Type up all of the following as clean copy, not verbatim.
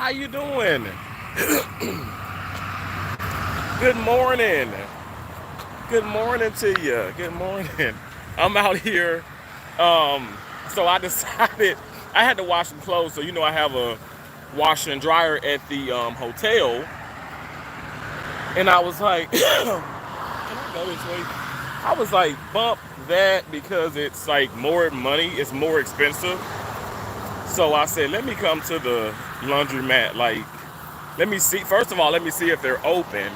how you doing? Good morning. Good morning to you. Good morning. I'm out here. Um, so I decided I had to wash some clothes. So I have a washer and dryer at the hotel, and I was like, can I go this way? I was like, bump that because it's like more money. It's more expensive. So I said, let me come to the laundromat. Like, let me see. First of all, let me see if they're open,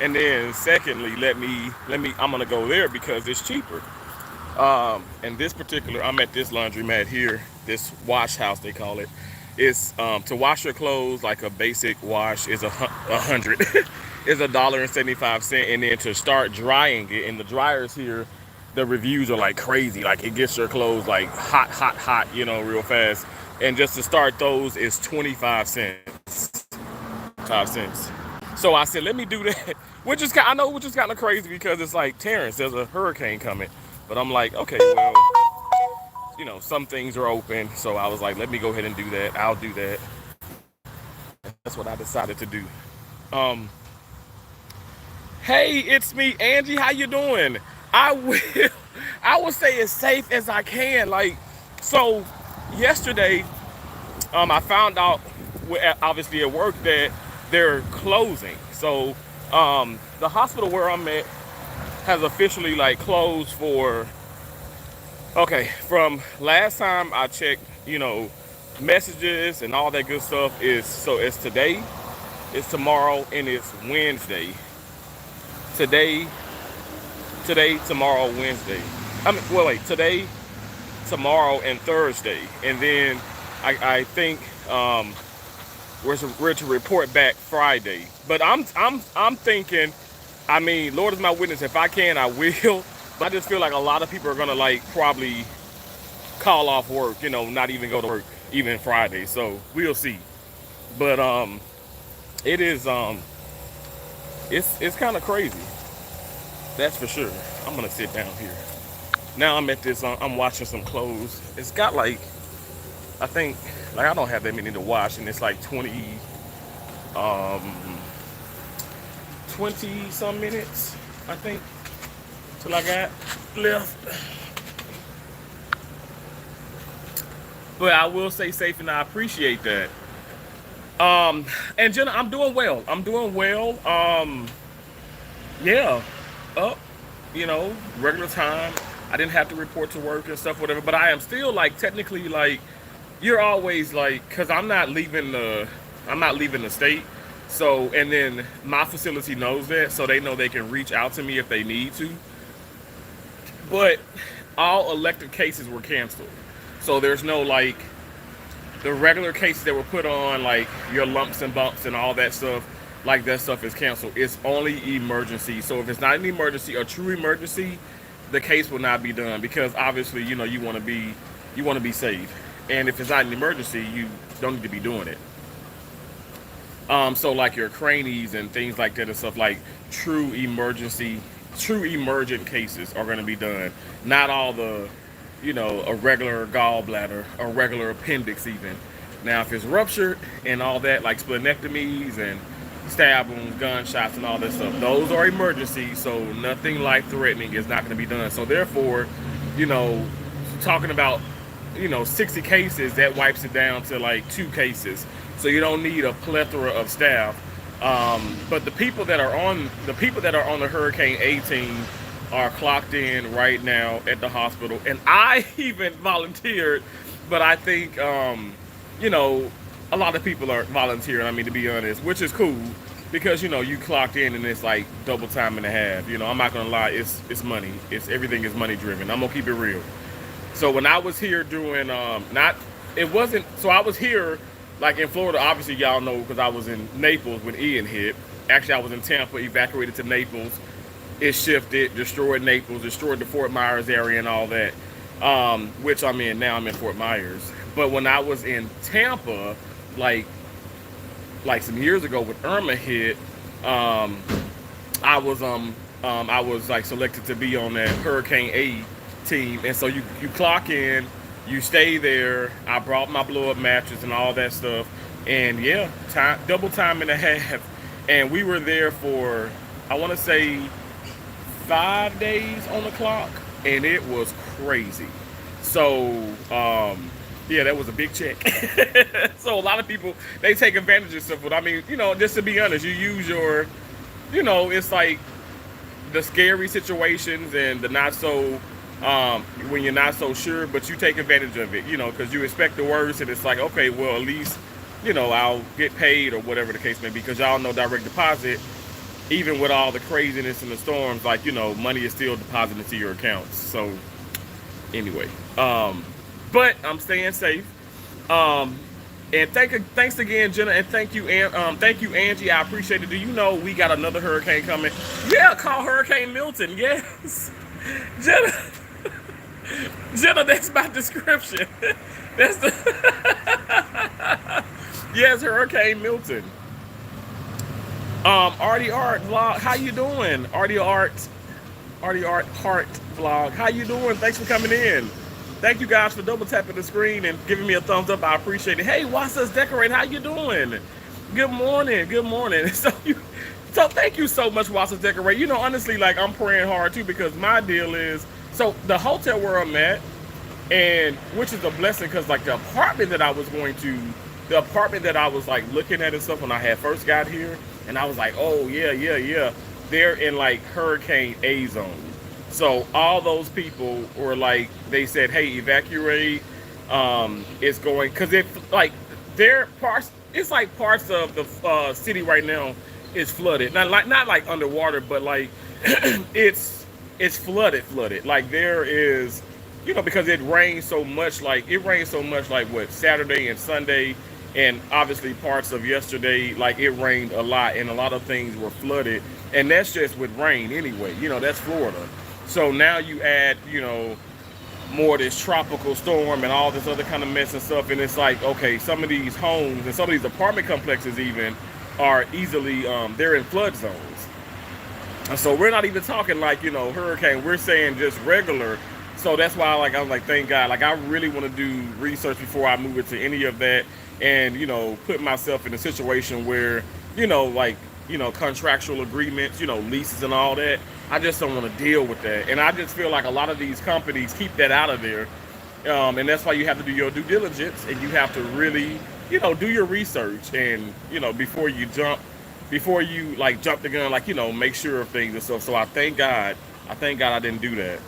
and then secondly, let me. I'm gonna go there because it's cheaper. And this particular, I'm at this laundromat here, this wash house they call it. It's to wash your clothes like a basic wash is a hundred, is $1.75, and then to start drying it in the dryers here, the reviews are like crazy. Like it gets your clothes like hot, hot, hot, real fast. And just to start those is 25 cents, 5 cents. So I said, let me do that, I know, which is kind of crazy because it's like Terrence, there's a hurricane coming. But I'm like, okay, well, some things are open. So I was like, let me go ahead and do that. I'll do that. That's what I decided to do. Um, hey, it's me, Angie. How you doing? I will, I will say as safe as I can. Like, so yesterday, I found out, obviously at work, that they're closing. So, the hospital where I'm at has officially like closed for, okay, from last time I checked, messages and all that good stuff is, so it's today, it's tomorrow, and it's Wednesday. Today, tomorrow, Wednesday. Well, wait, today, tomorrow, and Thursday. And then I think we're to report back Friday. But I'm thinking, Lord is my witness. If I can, I will. But I just feel like a lot of people are gonna like probably call off work. Not even go to work even Friday. So we'll see. But it is it's kind of crazy. That's for sure. I'm gonna sit down here. Now I'm at this. I'm washing some clothes. It's got like, I think, like I don't have that many to wash, and it's like um 20 some minutes, I think, till I got left. But I will say safe, and I appreciate that. And Jenna, I'm doing well. I'm doing well. Yeah, up, regular time. I didn't have to report to work and stuff, whatever. But I am still like technically like, you're always like, cause I'm not leaving the state. So, and then my facility knows that, so they know they can reach out to me if they need to. But all elective cases were canceled. So there's no like the regular cases that were put on, like your lumps and bumps and all that stuff, like that stuff is canceled. It's only emergency. So if it's not an emergency, a true emergency, the case will not be done because obviously, you want to be safe. And if it's not an emergency, you don't need to be doing it. So like your cranies and things like that and stuff, like true emergency, true emergent cases are going to be done. Not all the, a regular gallbladder, a regular appendix even. Now, if it's ruptured and all that, like splenectomies and stab wounds, gunshots, and all that stuff, those are emergencies. So nothing life-threatening is not going to be done. So therefore, you know, talking about 60 cases, that wipes it down to like 2 cases. So you don't need a plethora of staff. But the people that are on the Hurricane A team are clocked in right now at the hospital, and I even volunteered. But I think a lot of people are volunteering. I mean, to be honest, which is cool because you clocked in and it's like double time and a half. I'm not gonna lie, it's money. It's everything is money driven. I'm gonna keep it real. So when I was here doing not it wasn't so I was here like in Florida, obviously y'all know because I was in Naples when Ian hit. Actually, I was in Tampa, evacuated to Naples. It shifted, destroyed Naples, destroyed the Fort Myers area and all that, which I'm in now. I'm in Fort Myers. But when I was in Tampa, like some years ago when Irma hit, I was like selected to be on that Hurricane A team, and so you clock in, you stay there. I brought my blow up mattress and all that stuff. And yeah, double time and a half. And we were there for, I want to say, 5 days on the clock, and it was crazy. So, yeah, that was a big check. So a lot of people, they take advantage of stuff. But I mean, just to be honest, you use your, it's like the scary situations and the not so, when you're not so sure, but you take advantage of it, because you expect the worst, and it's like, okay, well, at least, I'll get paid or whatever the case may be, because y'all know direct deposit, even with all the craziness and the storms, like, money is still deposited into your accounts. So anyway, but I'm staying safe. And thanks again, Jenna, and thank you, Angie. I appreciate it. Do you know we got another hurricane coming? Yeah, call Hurricane Milton. Yes, Jenna. Jenna, that's my description. That's the yes, Hurricane Milton. Artie Art vlog, how you doing? Artie Art Heart vlog, how you doing? Thanks for coming in. Thank you guys for double tapping the screen and giving me a thumbs up. I appreciate it. Hey, watch us decorate. How you doing? Good morning. Good morning. So thank you so much, watch us decorate. Honestly, like, I'm praying hard too, because my deal is, so the hotel where I'm at, and which is a blessing, because like the apartment that I was like looking at and stuff when I had first got here, and I was like, oh yeah, they're in like Hurricane A zone. So all those people were like, they said, hey, evacuate. It's going, because it's like their parts. It's like parts of the city right now is flooded. Not like underwater, but like it's flooded. Like there is, because it rained so much. Like what, Saturday and Sunday, and obviously parts of yesterday. Like it rained a lot, and a lot of things were flooded. And that's just with rain anyway. That's Florida. So now you add, more of this tropical storm and all this other kind of mess and stuff. And it's like, okay, some of these homes and some of these apartment complexes even are easily, they're in flood zones. And so we're not even talking like, hurricane. We're saying just regular. So that's why, like, I was like, thank God. Like, I really want to do research before I move into any of that, and, put myself in a situation where, contractual agreements, leases and all that. I just don't want to deal with that. And I just feel like a lot of these companies keep that out of there. And that's why you have to do your due diligence, and you have to really, do your research, and, before you jump the gun, like, make sure of things and stuff. So I thank God I didn't do that.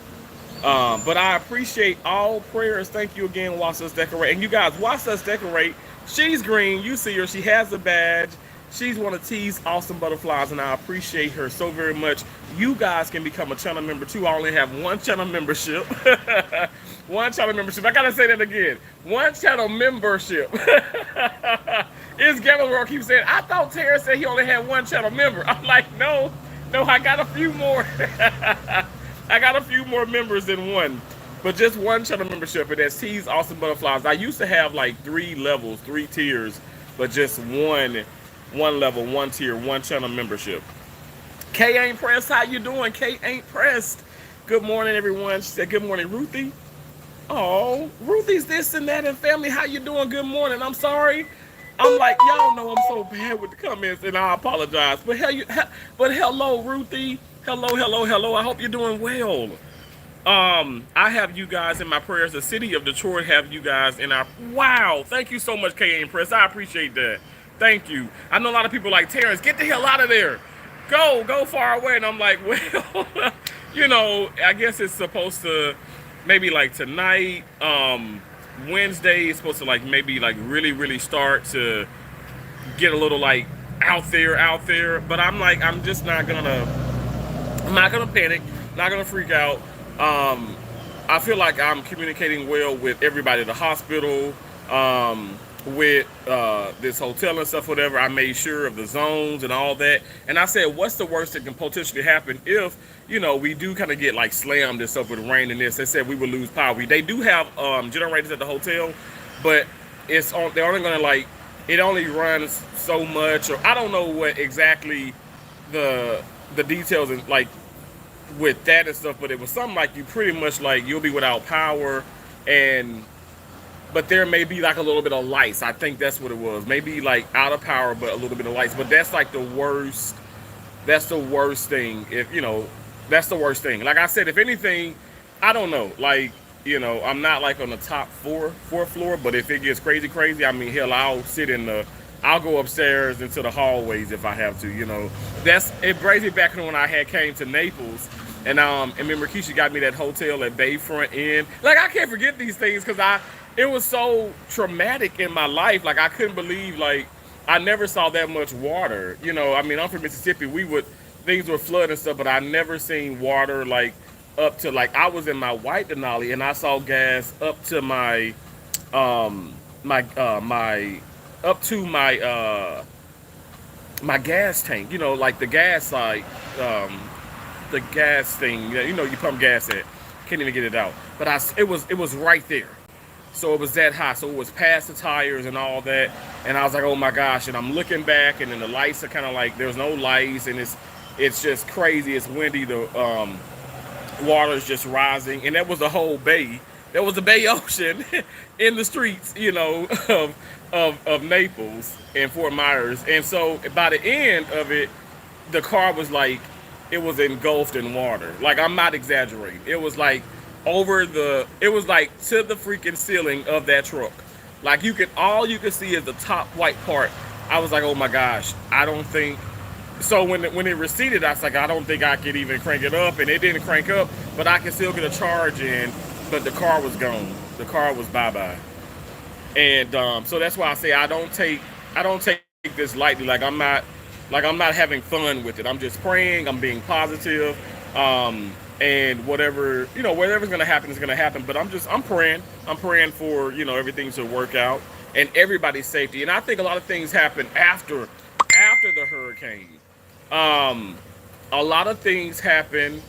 But I appreciate all prayers. Thank you again, Watch Us Decorate. And you guys, Watch Us Decorate. She's green. You see her. She has a badge. She's one of T's awesome butterflies, and I appreciate her so very much. You guys can become a channel member too. I only have one channel membership. One channel membership. I gotta say that again. One channel membership. It's Gavin World keeps saying, I thought Terrence said he only had one channel member. I'm like, no, I got a few more. I got a few more members than one. But just one channel membership, and that's T's Awesome Butterflies. I used to have like 3 levels, 3 tiers, but just one level, 1 tier, 1 channel membership. Kay ain't pressed. How you doing? Kay ain't pressed. Good morning, everyone. She said, good morning, Ruthie. Oh, Ruthie's this and that and family. How you doing? Good morning. I'm sorry. I'm like, y'all know I'm so bad with the comments, and I apologize. But hello, Ruthie. Hello. I hope you're doing well. I have you guys in my prayers. The city of Detroit have you guys in our. Wow. Thank you so much, Kay ain't pressed. I appreciate that. Thank you. I know a lot of people like, Terrence, get the hell out of there. Go far away. And I'm like, well, I guess it's supposed to maybe like tonight, Wednesday is supposed to like maybe like really start to get a little like out there. But I'm like, I'm not gonna panic, not gonna freak out. I feel like I'm communicating well with everybody at the hospital, with this hotel and stuff, whatever. I made sure of the zones and all that, and I said, what's the worst that can potentially happen if we do kind of get like slammed and stuff with rain and this? They said we would lose power. They do have generators at the hotel, but they're only gonna like, it only runs so much, or I don't know what exactly the details and like with that and stuff, but it was something like you pretty much like you'll be without power, and but there may be like a little bit of lights. I think that's what it was. Maybe like out of power, but a little bit of lights. But that's like the worst. That's the worst thing. If you know, that's the worst thing. Like I said, if anything, I don't know. Like I'm not like on the top fourth floor. But if it gets crazy, crazy, I mean, hell, I'll go upstairs into the hallways if I have to. It brings me back to when I had came to Naples. And remember Keisha got me that hotel at Bayfront Inn. Like I can't forget these things because it was so traumatic in my life. Like I couldn't believe like I never saw that much water. I mean I'm from Mississippi. Things would flood and stuff, but I never seen water like up to like I was in my white Denali and I saw gas up to my my up to my gas tank. Like the gas side. The gas thing, you pump gas at. Can't even get it out. But it was right there. So it was that high. So it was past the tires and all that. And I was like, oh my gosh. And I'm looking back, and then the lights are kind of like there's no lights, and it's just crazy. It's windy. The water's just rising, and that was the whole bay. There was the Bay Ocean in the streets, of Naples and Fort Myers. And so by the end of it, the car was like. It was engulfed in water. Like I'm not exaggerating. It was like it was like to the freaking ceiling of that truck. Like all you could see is the top white part. I was like, oh my gosh, I don't think. So when it receded, I was like, I don't think I could even crank it up, and it didn't crank up, but I could still get a charge in. But the car was gone. The car was bye. And so that's why I say I don't take this lightly. Like I'm not having fun with it. I'm just praying. I'm being positive. And whatever's gonna happen is gonna happen. But I'm praying. I'm praying for everything to work out and everybody's safety. And I think a lot of things happen after the hurricane. A lot of things happen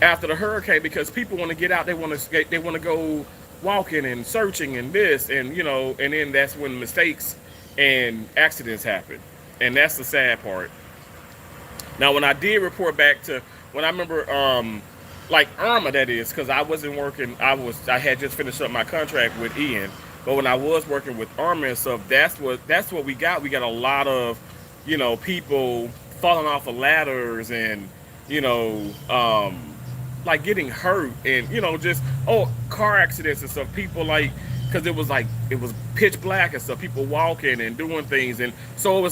after the hurricane because people want to get out. They want to go walking and searching and this and and then that's when mistakes and accidents happen. And that's the sad part. Now, when I did report back to when I remember, like Irma, that is, because I wasn't working. I had just finished up my contract with Ian. But when I was working with Irma and stuff, that's what we got. We got a lot of, people falling off of ladders and, like getting hurt and just car accidents and stuff. People like. Because it was pitch black and stuff, people walking and doing things, and so it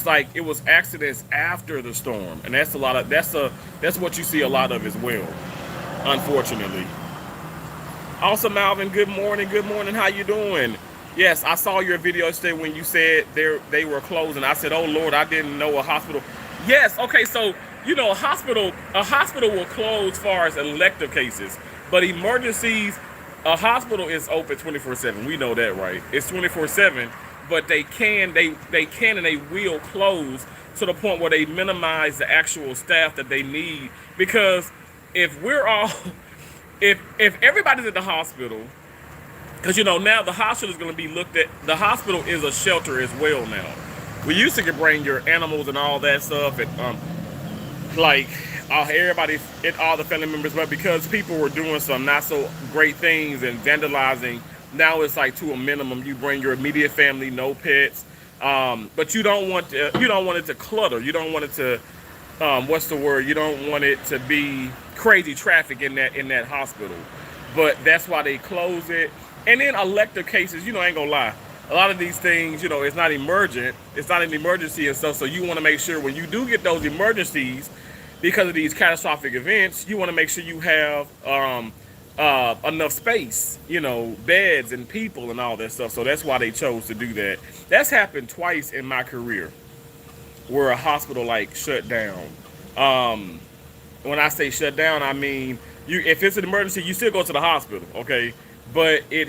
was accidents after the storm, and that's what you see a lot of as well, unfortunately. Also, Malvin, good morning, how you doing? Yes, I saw your video today when you said they were closing. I said, oh Lord, I didn't know a hospital. Yes, okay, so a hospital will close as far as elective cases, but emergencies. A hospital is open 24/7. We know that, right? It's 24/7, but they can and they will close to the point where they minimize the actual staff that they need. Because if everybody's at the hospital, because now the hospital is going to be looked at. The hospital is a shelter as well now. We used to bring your animals and all that stuff, and everybody, all the family members, but because people were doing some not so great things and vandalizing, now it's like to a minimum. You bring your immediate family, no pets, but you don't want it to clutter. You don't want it to, what's the word? You don't want it to be crazy traffic in that hospital. But that's why they close it. And then elective cases, ain't gonna lie. A lot of these things, it's not emergent. It's not an emergency and stuff. So you want to make sure when you do get those emergencies, because of these catastrophic events, you want to make sure you have enough space, beds and people and all that stuff. So that's why they chose to do that. That's happened twice in my career where a hospital shut down. When I say shut down, I mean if it's an emergency, you still go to the hospital, okay? But it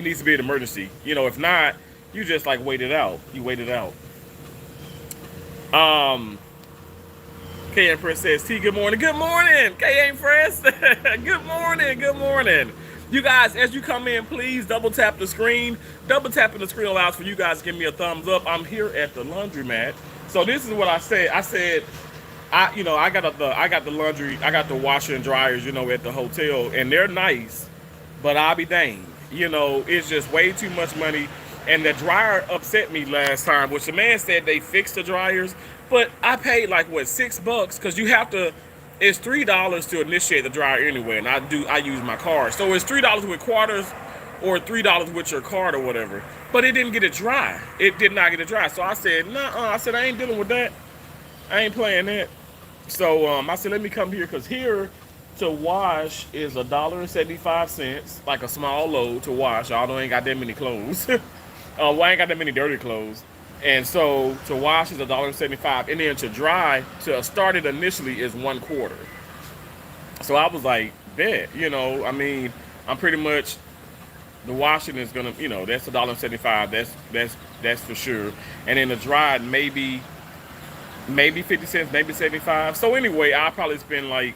needs to be an emergency. If not, you just wait it out. You wait it out. K Empress says, T, good morning. Good morning, K Empress. Good morning. You guys, as you come in, please double tap the screen. Double tapping the screen allows for you guys to give me a thumbs up. I'm here at the laundromat. So this is what I said. I said, I got the laundry, I got the washer and dryers, at the hotel, and they're nice, but I'll be danged. You know, it's just way too much money. And the dryer upset me last time, which the man said they fixed the dryers, but I paid like what, $6 because you have to. It's $3 to initiate the dryer anyway, and I use my card, so it's $3 with quarters, or $3 with your card or whatever. But it didn't get it dry. It did not get it dry. So I said, nah. I said I ain't dealing with that. I ain't playing that. So I said, let me come here because here to wash is $1.75, like a small load to wash. Although I ain't got that many clothes. Well, I ain't got that many dirty clothes. And so to wash is $1.75, and then to dry, to start it initially is 1/4. So I was like, bet, I mean, I'm pretty much, the washing is gonna, that's $1.75. That's for sure. And then the dry maybe 50 cents, maybe 75. So anyway, I'll probably spend like,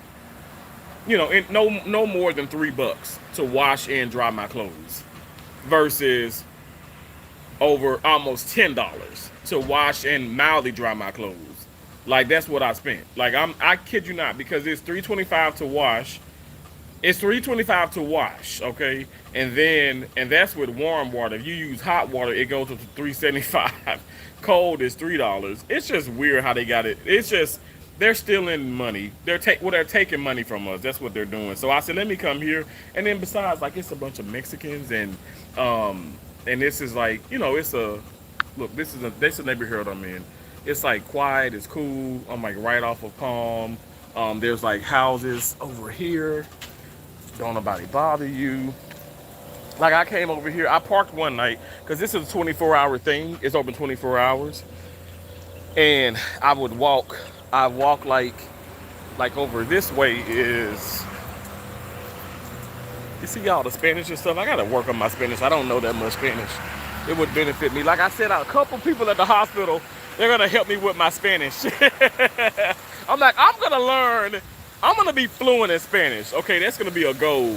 no more than $3 to wash and dry my clothes, versus over almost $10 to wash and mildly dry my clothes. Like, that's what I spent. Like, I kid you not, because it's $3.25 to wash. It's $3.25 to wash, okay? And that's with warm water. If you use hot water, it goes up to $3.75. Cold is $3. It's just weird how they got it. It's just, they're stealing money. They're taking money from us. That's what they're doing. So I said, let me come here. And then besides, like, it's a bunch of Mexicans, and this is like, it's a, look, this is a neighborhood I'm in. It's like quiet, it's cool. I'm like right off of Palm. There's like houses over here. Don't nobody bother you. Like, I came over here, I parked one night, because this is a 24-hour thing. It's open 24 hours. And I walk like over this way is, you see all the Spanish and stuff. I gotta work on my Spanish. I don't know that much Spanish. It would benefit me. Like I said, a couple people at the hospital, they're gonna help me with my Spanish. I'm like, I'm gonna learn. I'm gonna be fluent in Spanish. Okay, that's gonna be a goal.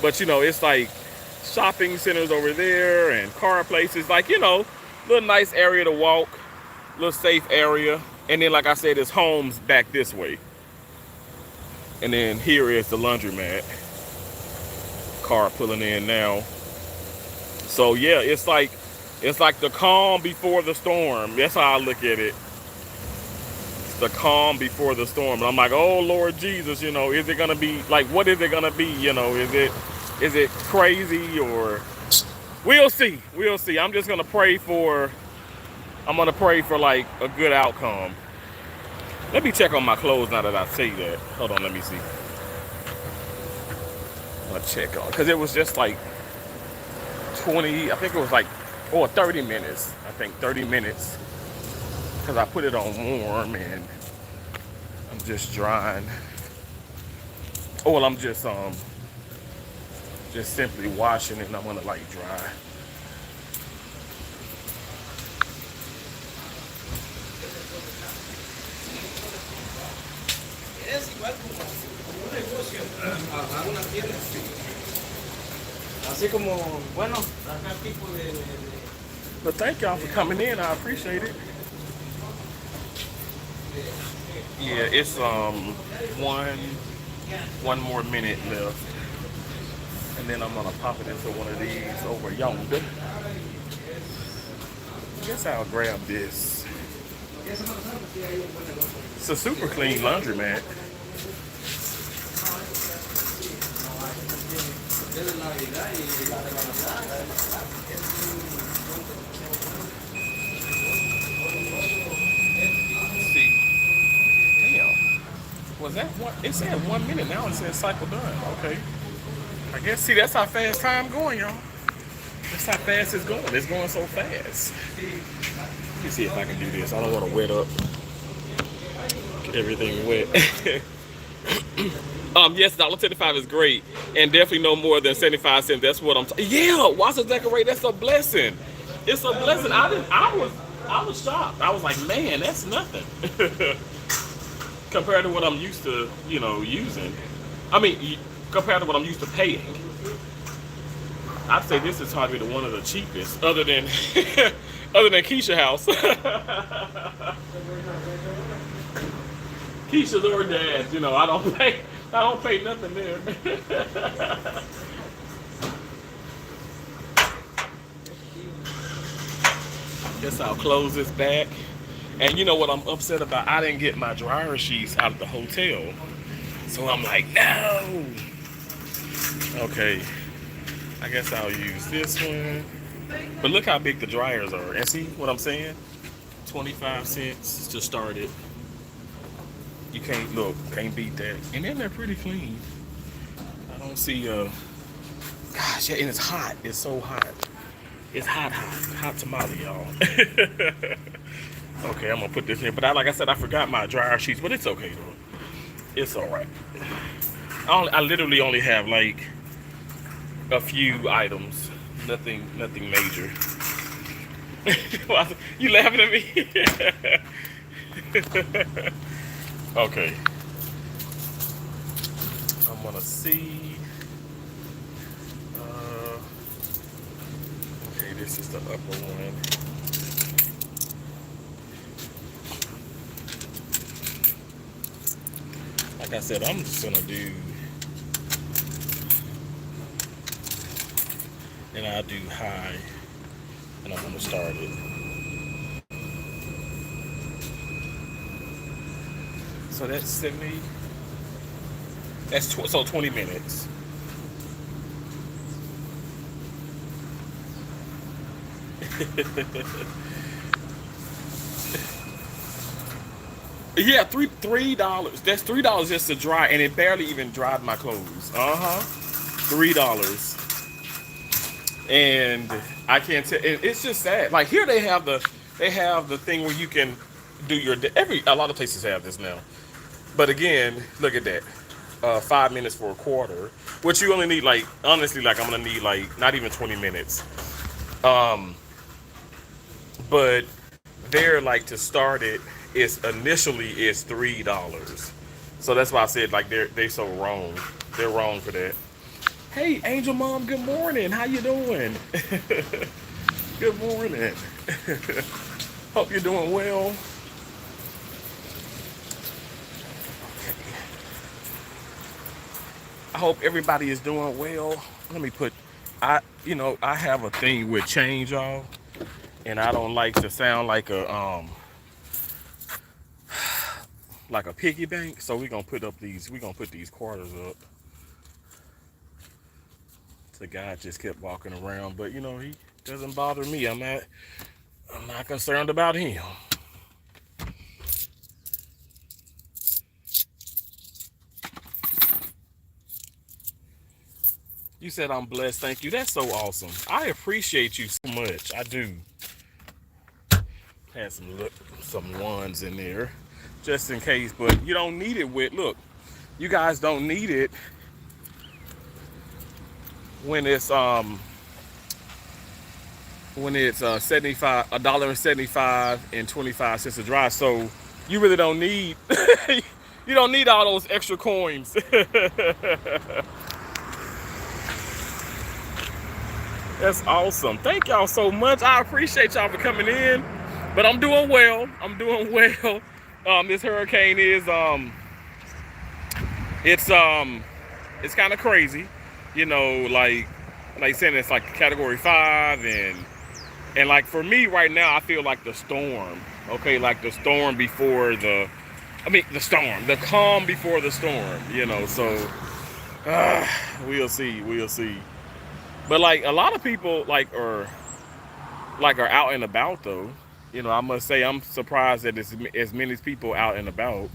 But it's like shopping centers over there and car places. Like, little nice area to walk, little safe area. And then, like I said, there's homes back this way. And then here is the laundromat. Car pulling in now. So yeah, it's like the calm before the storm. That's how I look at it. It's the calm before the storm. And I'm like, oh Lord Jesus, is it gonna be like, what is it gonna be? Is it crazy, or we'll see. I'm just gonna pray for like a good outcome. Let me check on my clothes now that I say that. Hold on, let me see. I'll check on, because it was just like 20, I think it was like, 30 minutes. I think 30 minutes, because I put it on warm and I'm just drying. Oh, well, I'm just simply washing it, and I'm gonna like dry. Es igual como un negocio, a una tienda. Así como, bueno, acá tipo de. But thank y'all for coming in. I appreciate it. Yeah, it's one more minute left, and then I'm gonna pop it into one of these over yonder. I guess I'll grab this. It's a super clean laundromat. See, damn. Was that one? It said 1 minute. Now it says cycle done. Okay. I guess, see, that's how fast time going, y'all. That's how fast it's going. It's going so fast. Let me see if I can do this. I don't want to wet up everything wet. Yes, $1.75 is great, and definitely no more than 75 cents. That's what I'm yeah, watch the decorate. That's a blessing. It's a blessing. I was shocked. I was like, man, that's nothing compared to what I'm used to, using. I mean, compared to what I'm used to paying. I'd say this is probably one of the cheapest, other than Keisha house. Keisha's or Dad's, I don't pay nothing there. guess I'll close this back. And you know what I'm upset about? I didn't get my dryer sheets out of the hotel. So I'm like, no. Okay. I guess I'll use this one. But look how big the dryers are. And see what I'm saying? 25 cents to start it. You can't look, can't beat that. And then they're pretty clean. I don't see gosh, yeah, and it's hot. It's so hot. It's hot tamale, y'all. Okay, I'm gonna put this in. But like I said, I forgot my dryer sheets, but it's okay though. It's alright. I literally only have like a few items. Nothing major. You laughing at me? Okay. I'm gonna see. Okay, this is the upper one. Like I said, I'm just gonna do, and I'll do high, and I'm gonna start it. So that's 70. That's so 20 minutes. Yeah, $3. That's $3 just to dry, and it barely even dried my clothes. $3, and I can't tell. It's just sad. Like here, they have the thing where you can do your a lot of places have this now. But again, look at that. 5 minutes for a quarter, which you only need like honestly, like I'm gonna need like not even 20 minutes. But they're like to start it. It's $3. So that's why I said like they so wrong. They're wrong for that. Hey, Angel Mom, good morning. How you doing? Good morning. Hope you're doing well. I hope everybody is doing well. Let me put, I have a thing with change, y'all, and I don't like to sound like a piggy bank. So we're gonna put these quarters up. The guy just kept walking around, but he doesn't bother me. I'm not concerned about him. You said I'm blessed. Thank you. That's so awesome. I appreciate you so much. I do. Had some ones in there, just in case. But you don't need it with. Look, you guys don't need it when it's 75 $1.75 and 25 cents a dry. So you really don't need you don't need all those extra coins. That's awesome. Thank y'all so much. I appreciate y'all for coming in. But I'm doing well. This hurricane is it's kind of crazy. Like saying it's like category 5 and like for me right now I feel like the storm. Okay, like the storm before the calm before the storm, so we'll see. But like a lot of people are out and about though. I must say I'm surprised that there's as many people out and about.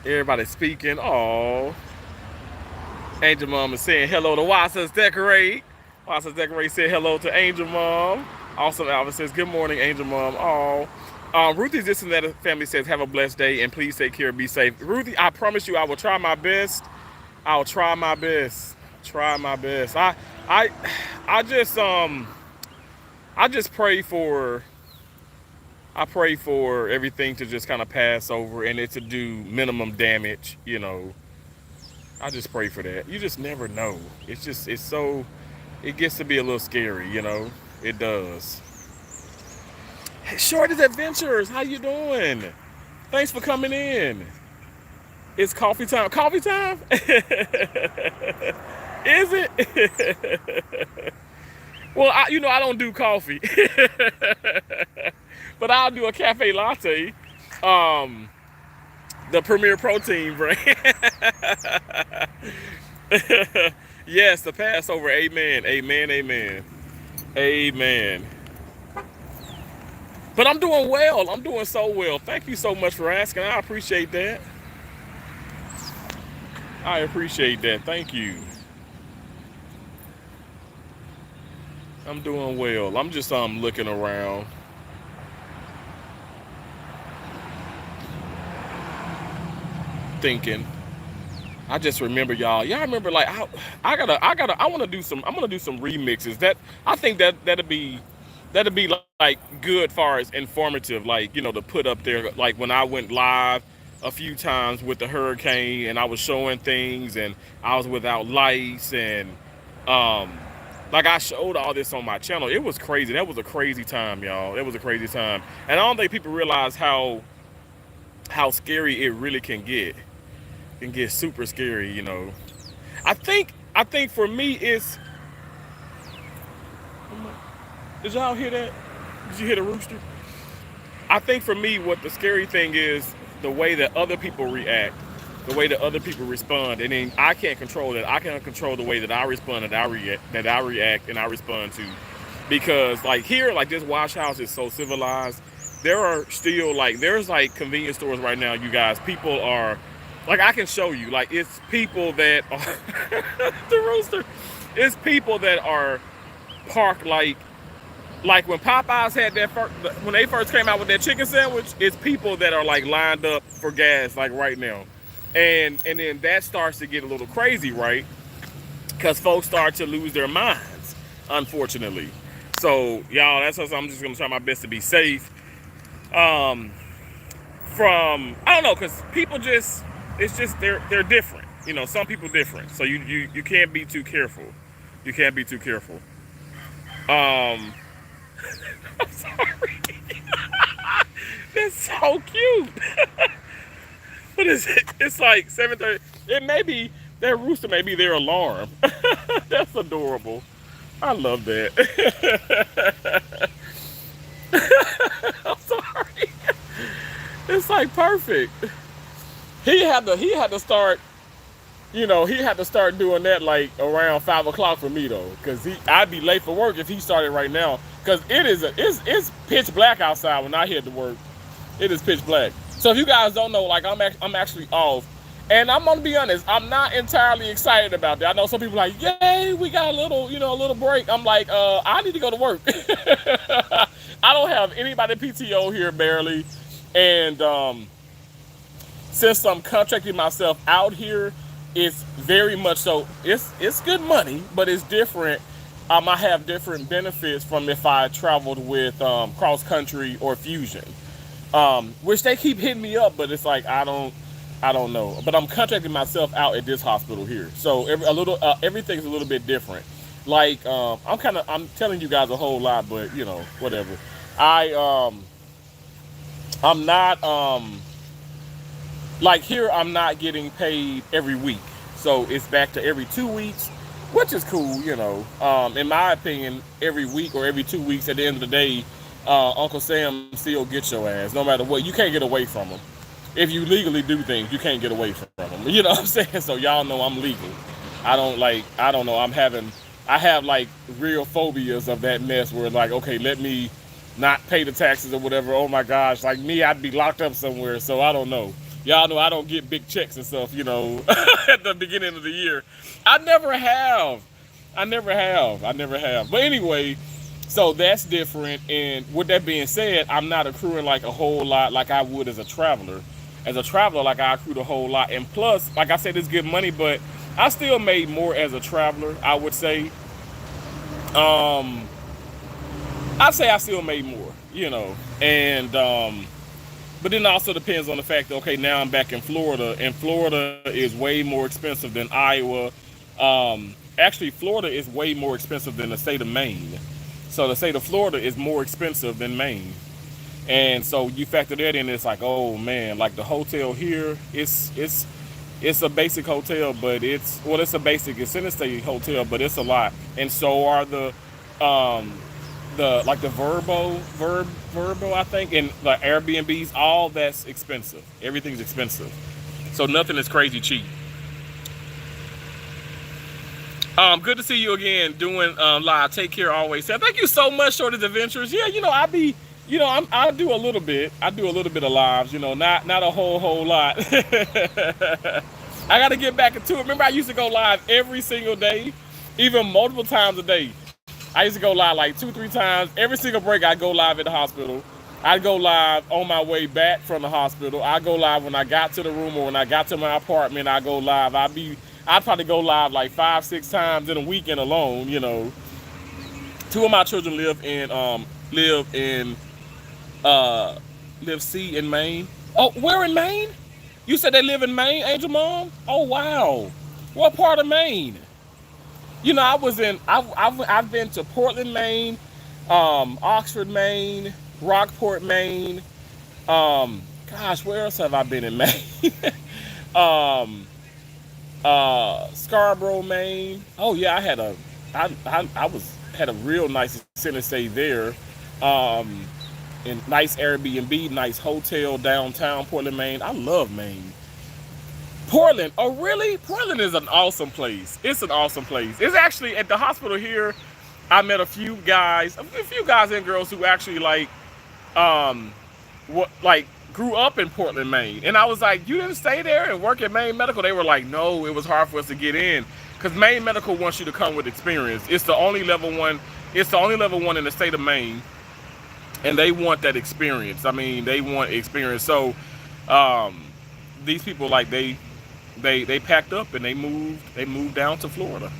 Everybody speaking. Oh, Angel Mom is saying hello to Wasa's Decorate. Wasa's Decorate said hello to Angel Mom. Awesome. Alvin says good morning, Angel Mom. Oh. Ruthie's This and That family says, have a blessed day and please take care, be safe. Ruthie, I promise you I will try my best. I'll try my best. I just pray for everything to just kind of pass over and it to do minimum damage, I just pray for that. You just never know. It gets to be a little scary, It does. Shorty's Adventures, how you doing? Thanks for coming in. It's coffee time. Coffee time? Is it? Well, I don't do coffee, but I'll do a cafe latte. Um, the Premier Protein brand. Yes, the Passover. Amen. Amen. Amen. Amen. But I'm doing well. I'm doing so well. Thank you so much for asking. I appreciate that. I appreciate that. Thank you. I'm doing well. I'm just looking around, thinking. I just remember y'all. Y'all remember like I want to do some. I'm gonna do some remixes. That I think that'd be like good far as informative. Like to put up there. Like when I went live a few times with the hurricane and I was showing things and I was without lights and um like I showed all this on my channel. It was crazy. That was a crazy time, y'all. It was a crazy time. And I don't think people realize how scary it really can get. It can get super scary. I think for me it's did y'all hear that? Did you hear the rooster? I think for me what the scary thing is the way that other people react, the way that other people respond, and then I can't control that. I can't control the way that I respond, that I react and I respond to. Because like here, like this wash house is so civilized. There are still there's like convenience stores right now, you guys. People are like I can show you. Like it's people that are the rooster. It's people that are parked like when Popeyes had when they first came out with that chicken sandwich, it's people that are like lined up for gas like right now. And then that starts to get a little crazy, right? Because folks start to lose their minds, unfortunately. So y'all, that's what I'm just gonna try my best to be safe. Um, from I don't know, because people it's just they're different. Some people different. So you can't be too careful. You can't be too careful. Um, I'm sorry. That's so cute. What is it? It's like 7:30. It may be that rooster may be their alarm. That's adorable. I love that. I'm sorry. It's like perfect. He had to start doing that like around 5 o'clock for me though, because I'd be late for work if he started right now. Because it's pitch black outside when I head to work. It is pitch black. So if you guys don't know, like I'm actually off, and I'm gonna be honest, I'm not entirely excited about that. I know some people are like, yay, we got a little break. I'm like, I need to go to work. I don't have anybody PTO here barely, and since I'm contracting myself out here, it's very much so. It's good money, but it's different. I have different benefits from if I traveled with cross country or fusion, which they keep hitting me up, but it's like I don't know. But I'm contracting myself out at this hospital here, so everything's a little bit different. Like I'm telling you guys a whole lot, but whatever. I'm not like here. I'm not getting paid every week, so it's back to every 2 weeks, which is cool. In my opinion, every week or every 2 weeks, at the end of the day, Uncle Sam still gets your ass, no matter what. You can't get away from him. If you legally do things, you can't get away from him. You know what I'm saying? So y'all know I'm legal. I don't know. I have like real phobias of that mess where like, okay, let me not pay the taxes or whatever. Oh my gosh, like me, I'd be locked up somewhere. So I don't know. Y'all know I don't get big checks and stuff, at the beginning of the year. I never have. But anyway, so that's different. And with that being said, I'm not accruing like a whole lot like I would as a traveler. As a traveler, like I accrued a whole lot. And plus, like I said, it's good money, but I still made more as a traveler, I would say. I'd say I still made more, and but then it also depends on the fact that, okay, now I'm back in Florida, and Florida is way more expensive than Iowa. Actually, Florida is way more expensive than the state of Maine. So the state of Florida is more expensive than Maine. And so you factor that in, it's like, oh man, like the hotel here, it's It's a basic hotel, but it's a basic, it's interstate hotel, but it's a lot. And so are um the Verbo, I think, and the Airbnbs, all that's expensive. Everything's expensive. So nothing is crazy cheap. Good to see you again doing live. Take care always. So thank you so much, Shorty's Adventures. Yeah, I be, I do a little bit. I do a little bit of lives, not a whole lot. I got to get back into it. Remember, I used to go live every single day, even multiple times a day. I used to go live like 2-3 times. Every single break, I'd go live at the hospital. I'd go live on my way back from the hospital. I'd go live when I got to the room or when I got to my apartment. I'd go live. I'd probably go live like 5-6 times in a weekend alone. Two of my children live in Maine. Oh, where in Maine? You said they live in Maine, Angel Mom? Oh wow. What part of Maine? I've been to Portland, Maine, Oxford, Maine, Rockport, Maine. Gosh, where else have I been in Maine? Scarborough, Maine. Oh yeah, had a real nice extended stay there. In nice Airbnb, nice hotel downtown Portland, Maine. I love Maine. Portland, oh really? Portland is an awesome place. It's an awesome place. It's actually at the hospital here. I met a few guys and girls who actually grew up in Portland, Maine. And I was like, you didn't stay there and work at Maine Medical? They were like, no, it was hard for us to get in because Maine Medical wants you to come with experience. It's the only level one. It's the only level one in the state of Maine, and they want that experience. I mean, they want experience. So these people they packed up and they moved down to Florida.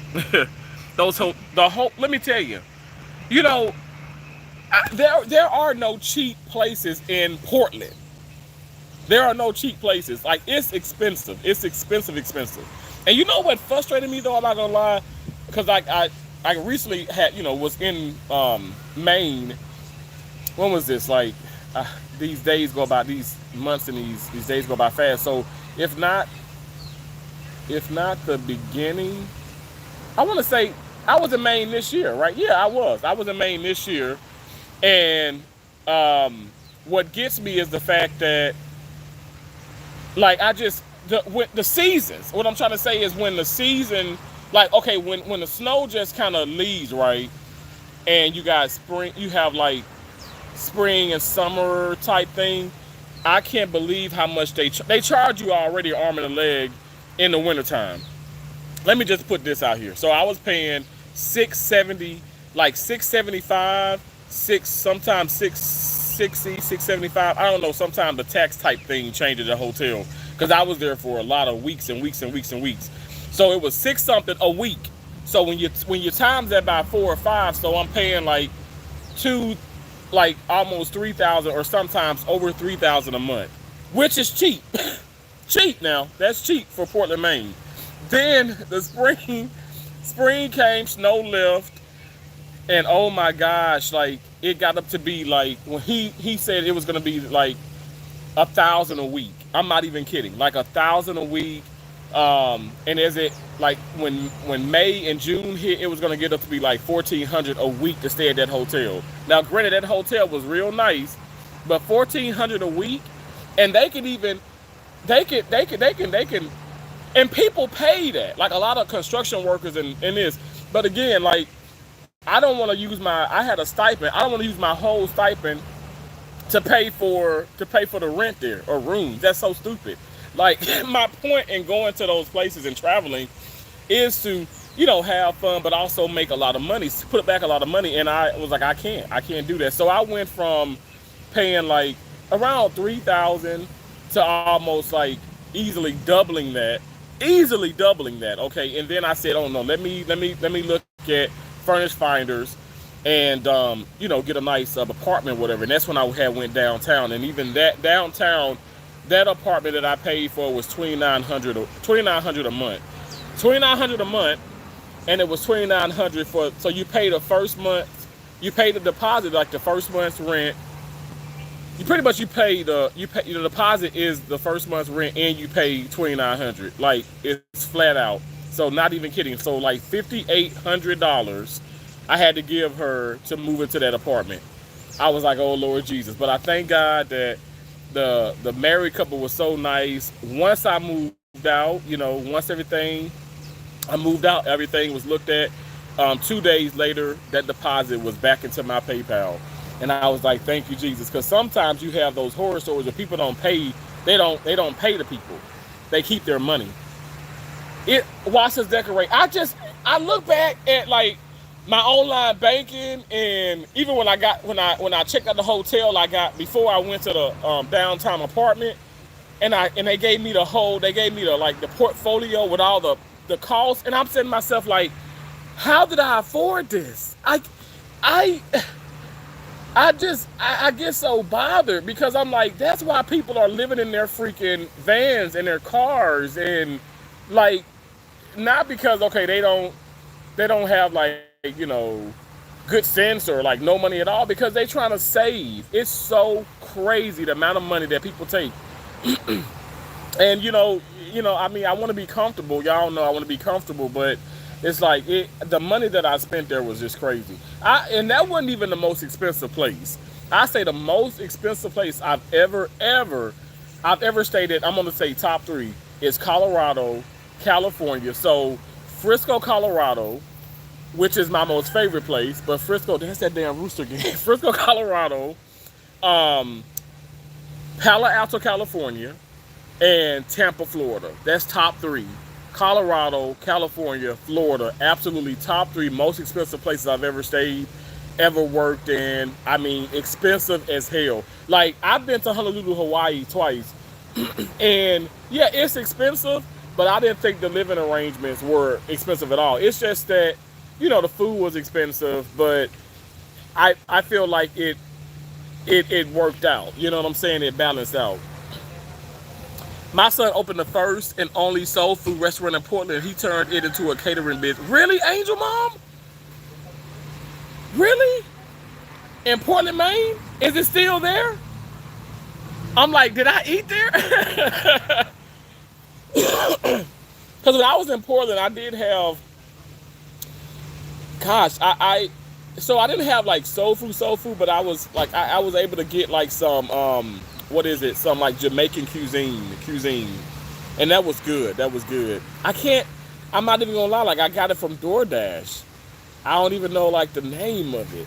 Let me tell you, there are no cheap places in Portland. There are no cheap places. Like, it's expensive. It's expensive. And you know what frustrated me though? I'm not gonna lie, because I recently had was in Maine. When was this? Like these days go by, these months and these days go by fast. So if not the beginning, I want to say I was in Maine this year, right? Yeah, I was in Maine this year. And what gets me is the fact that, like, the seasons. What I'm trying to say is when the season, like, okay, when the snow just kind of leaves, right, and you got spring, you have like spring and summer type thing. I can't believe how much they charge you already arm and a leg in the wintertime. Let me just put this out here. So I was paying $670, like $675, sometimes $660, $675. I don't know. Sometimes the tax type thing changed at the hotel because I was there for a lot of weeks and weeks and weeks and weeks. So it was $6 something a week. So when you times that by 4 or 5, so I'm paying like almost $3,000 or sometimes over $3,000 a month, which is cheap. Cheap now. That's cheap for Portland, Maine. Then the spring came, snow left, and oh my gosh, like it got up to be like when he said it was gonna be like 1,000 a week. I'm not even kidding, like 1,000 a week. And as it like when May and June hit, it was gonna get up to be like 1,400 a week to stay at that hotel. Now, granted, that hotel was real nice, but 1,400 a week, and they can, and people pay that. Like a lot of construction workers in this. But again, like I don't want to use I had a stipend. I don't want to use my whole stipend to pay for the rent there or rooms. That's so stupid. Like my point in going to those places and traveling is to, have fun, but also make a lot of money, put back a lot of money. And I was like, I can't do that. So I went from paying like around $3,000 to almost like easily doubling that. Okay. And then I said, oh no, let me look at Furnish Finders and, get a nice apartment, whatever. And that's when I went downtown. And even that downtown, that apartment that I paid for was $2,900 a month. $2,900 a month, and it was $2,900 for. So you pay the first month, you pay the deposit, like the first month's rent, you pretty much the deposit is the first month's rent and you pay $2,900. Like it's flat out. So not even kidding. So like $5,800 I had to give her to move into that apartment. I was like, oh Lord Jesus. But I thank God that the married couple was so nice. Once I moved out, once I moved out, everything was looked at. 2 days later, that deposit was back into my PayPal. And I was like, thank you, Jesus. Because sometimes you have those horror stories where people don't pay, they don't pay the people. They keep their money. Watch us decorate. I look back at like my online banking, and even when I checked out the hotel I got before I went to the downtown apartment, and they gave me the portfolio with all the costs, and I'm saying to myself like, how did I afford this? I get so bothered because I'm like, that's why people are living in their freaking vans and their cars, and like, not because okay they don't have like good sense or like no money at all, because they trying to save. It's so crazy the amount of money that people take. And I mean, I want to be comfortable. Y'all know I want to be comfortable, but it's like the money that I spent there was just crazy. And that wasn't even the most expensive place. I say the most expensive place I've ever stayed at, I'm gonna say top 3, is Colorado, California. So Frisco, Colorado, which is my most favorite place, but Frisco, that's that damn rooster again. Frisco, Colorado, Palo Alto, California, and Tampa, Florida. That's top 3. Colorado, California, Florida, absolutely top 3 most expensive places I've ever stayed, ever worked in. I mean, expensive as hell. Like, I've been to Honolulu, Hawaii twice, and yeah, it's expensive, but I didn't think the living arrangements were expensive at all. It's just that, the food was expensive, but I feel like it worked out. You know what I'm saying? It balanced out. My son opened the first and only soul food restaurant in Portland. He turned it into a catering business. Really, Angel Mom? Really? In Portland, Maine? Is it still there? I'm like, did I eat there? Because when I was in Portland, I did have, gosh, so I didn't have like soul food, but I was like, I was able to get like some, what is it? Some like Jamaican cuisine. And that was good. I'm not even gonna lie, like I got it from DoorDash. I don't even know like the name of it.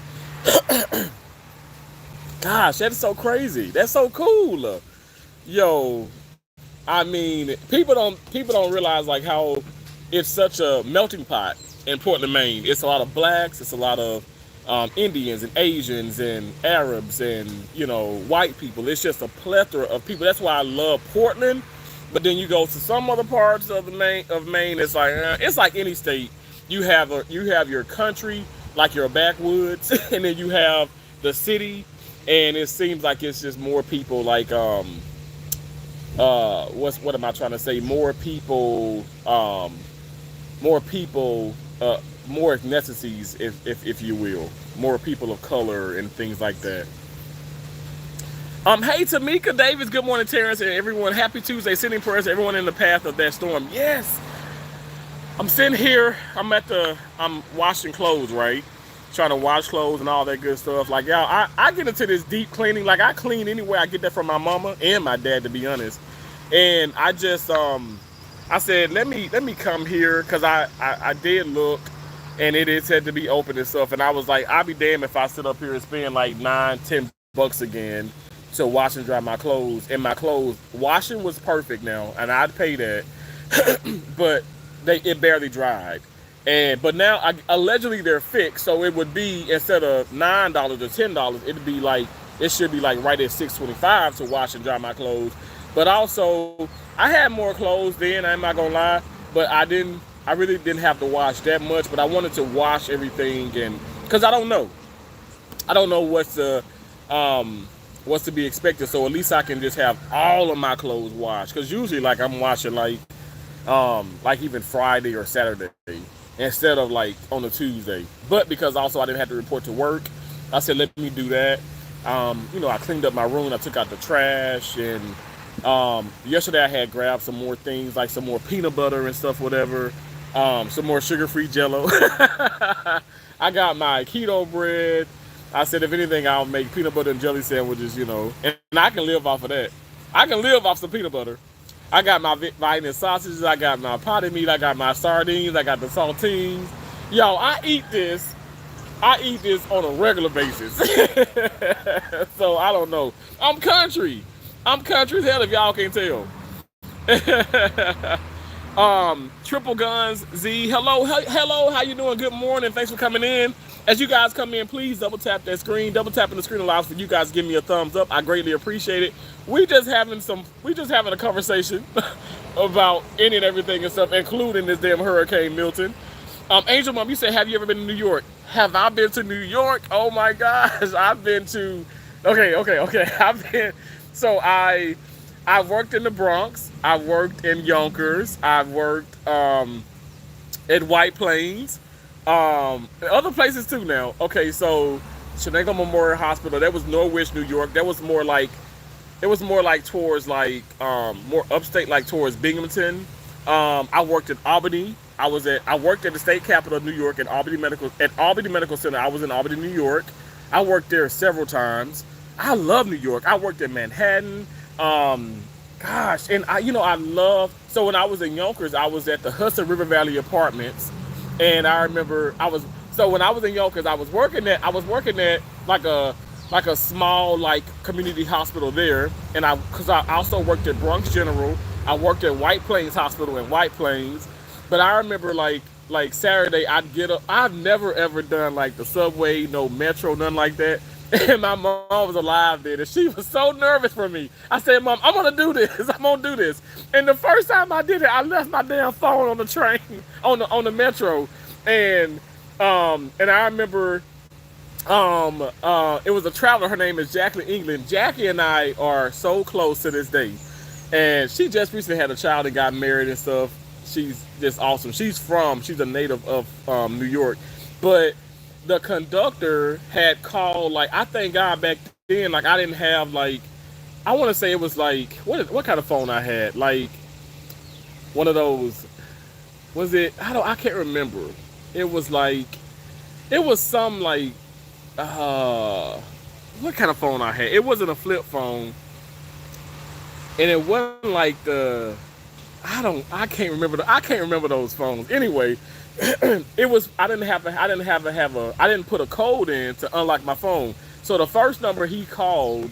Gosh, that's so crazy. That's so cool. Yo, I mean, people don't realize like how it's such a melting pot in Portland, Maine. It's a lot of blacks, it's a lot of Indians and Asians and Arabs and white people. It's just a plethora of people. That's why I love Portland. But then you go to some other parts of Maine. It's like any state. You have your country, like your backwoods, and then you have the city, and it seems like it's just more people. Like what am I trying to say? More people. More ethnicities, if you will, more people of color and things like that. Hey Tamika Davis, good morning Terrence and everyone. Happy Tuesday. Sending prayers to everyone in the path of that storm. Yes. I'm sitting here. I'm washing clothes, right? Trying to wash clothes and all that good stuff. Like y'all, I get into this deep cleaning. Like I clean anyway. I get that from my mama and my dad, to be honest. And I just I said let me come here because I did look. And it is said to be open and stuff. And I was like, I'll be damned if I sit up here and spend like $9-10 again to wash and dry my clothes. And my clothes, washing was perfect now, and I'd pay that. But it barely dried. But now allegedly they're fixed, so it would be, instead of $9 or $10, it should be like right at $6.25 to wash and dry my clothes. But also, I had more clothes then, I'm not gonna lie, but I really didn't have to wash that much, but I wanted to wash everything, and because I don't know what's to be expected, so at least I can just have all of my clothes washed. Because usually, like I'm washing like even Friday or Saturday instead of like on a Tuesday. But because also I didn't have to report to work, I said let me do that. I cleaned up my room. I took out the trash, and yesterday I had grabbed some more things like some more peanut butter and stuff, whatever. Some more sugar-free Jello. I got my keto bread. I said, if anything, I'll make peanut butter and jelly sandwiches, and I can live off of that. I can live off some peanut butter. I got my Vietnamese sausages. I got my potted meat. I got my sardines. I got the saltines. Yo, I eat this. I eat this on a regular basis. So I don't know. I'm country. I'm country as hell if y'all can't tell. Triple Guns Z. Hello, how you doing? Good morning. Thanks for coming in. As you guys come in, please double tap that screen. Double tapping the screen allows for you guys to give me a thumbs up. I greatly appreciate it. We just having a conversation about any and everything and stuff, including this damn Hurricane Milton. Angel Mom, you said, have you ever been to New York? Have I been to New York? Oh my gosh, I've been to. Okay. I've worked in the Bronx. I've worked in Yonkers. I've worked in White Plains. Other places too now. Okay, so Shenango Memorial Hospital, that was Norwich, New York. That was more like, towards like more upstate, like towards Binghamton. I worked in Albany. I worked at the state capitol of New York at Albany Medical Center. I was in Albany, New York. I worked there several times. I love New York. I worked in Manhattan. Gosh, and I love. So when I was in Yonkers, I was at the Hudson River Valley Apartments, and I remember when I was in Yonkers, I was working at like a small like community hospital there, and because I also worked at Bronx General. I worked at White Plains Hospital in White Plains. But I remember like Saturday, I'd get up. I've never ever done like the subway, no metro, nothing like that. And my mom was alive then, and she was so nervous for me. I said, Mom, I'm gonna do this. I'm gonna do this. And the first time I did it, I left my damn phone on the train, on the metro, and I remember it was a traveler. Her name is Jacqueline England. Jackie and I are so close to this day, and she just recently had a child and got married and stuff. She's just awesome. She's a native of New York, but the conductor had called, like, I thank God back then, like, I didn't have, like, I want to say it was like, what kind of phone I had, like one of those, was it, I can't remember. It was some like what kind of phone I had. It wasn't a flip phone, and it wasn't like I can't remember those phones. Anyway, it was, I didn't put a code in to unlock my phone. So the first number he called,